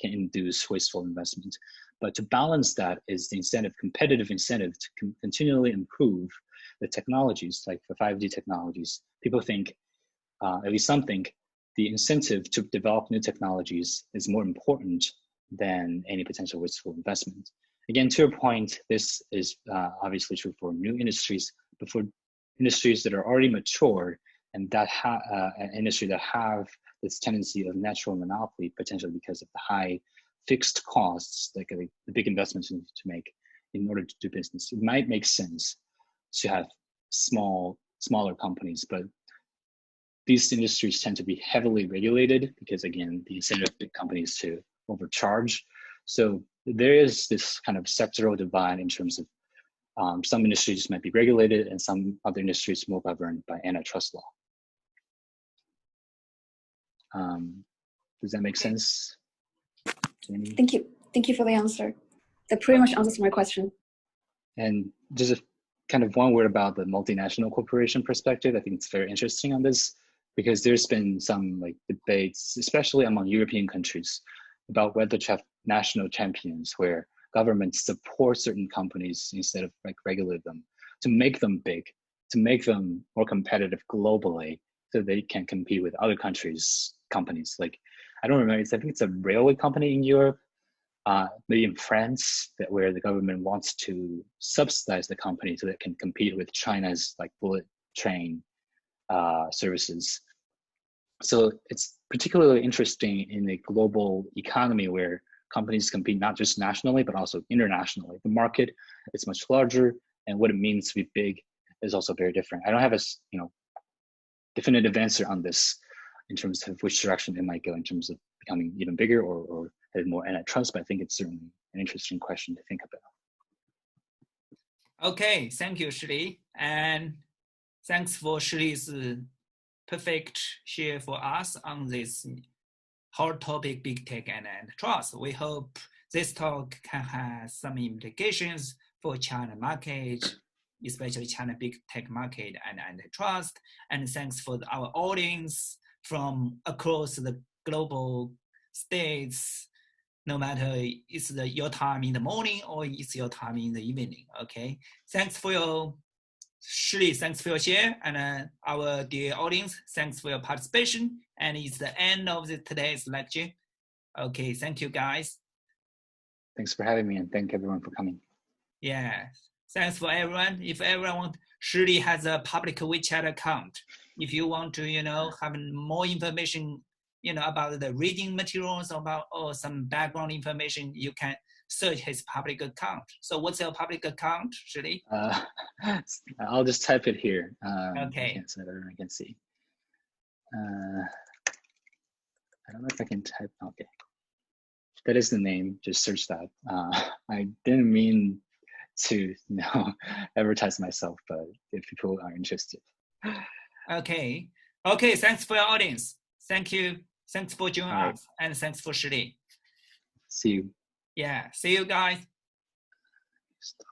induce wasteful investment. But to balance that is the competitive incentive to continually improve the technologies, like for 5G technologies. People think, at least some think, the incentive to develop new technologies is more important than any potential wasteful investment. Again, to your point, this is obviously true for new industries, but for industries that are already mature and that an industry that have this tendency of natural monopoly, potentially because of the high fixed costs, like the big investments you need to make in order to do business, it might make sense to have smaller companies. But these industries tend to be heavily regulated because, again, the incentive of big companies to overcharge. So there is this kind of sectoral divide in terms of some industries might be regulated and some other industries more governed by antitrust law. Does that make sense, Jenny? Thank you for the answer. That pretty much answers my question. And just kind of one word about the multinational corporation perspective. I think it's very interesting on this because there's been some like debates, especially among European countries, about whether to have national champions where governments support certain companies instead of like regulate them to make them big, to make them more competitive globally so they can compete with other countries' companies. Like, I don't remember, I think it's a railway company in Europe, maybe in France, where the government wants to subsidize the company so that it can compete with China's like bullet train services. So it's particularly interesting in a global economy where companies compete not just nationally, but also internationally. The market is much larger, and what it means to be big is also very different. I don't have a definitive answer on this in terms of which direction it might go in terms of becoming even bigger or have more antitrust, but I think it's certainly an interesting question to think about. Okay, thank you, Shirley. And thanks for Shirley's perfect share for us on this hot topic, big tech and antitrust. We hope this talk can have some implications for China market, especially China big tech market and antitrust. And thanks for our audience from across the global states, no matter it's your time in the morning or it's your time in the evening, okay? Thanks for your, Shirley, thanks for your share. And our dear audience, thanks for your participation. And it's the end of today's lecture. Okay, thank you guys. Thanks for having me and thank everyone for coming. Yeah, thanks for everyone. If everyone wants, Shirley has a public WeChat account. If you want to, have more information, about the reading materials or some background information, you can search his public account. So what's your public account, Shirley? I'll just type it here. Okay. So that everyone can see. I don't know if I can type, okay. That is the name, just search that. I didn't mean to advertise myself, but if people are interested. Okay, thanks for your audience. Thank you. Thanks for joining us, and thanks for Shirley. See you. Yeah, see you guys. Stop.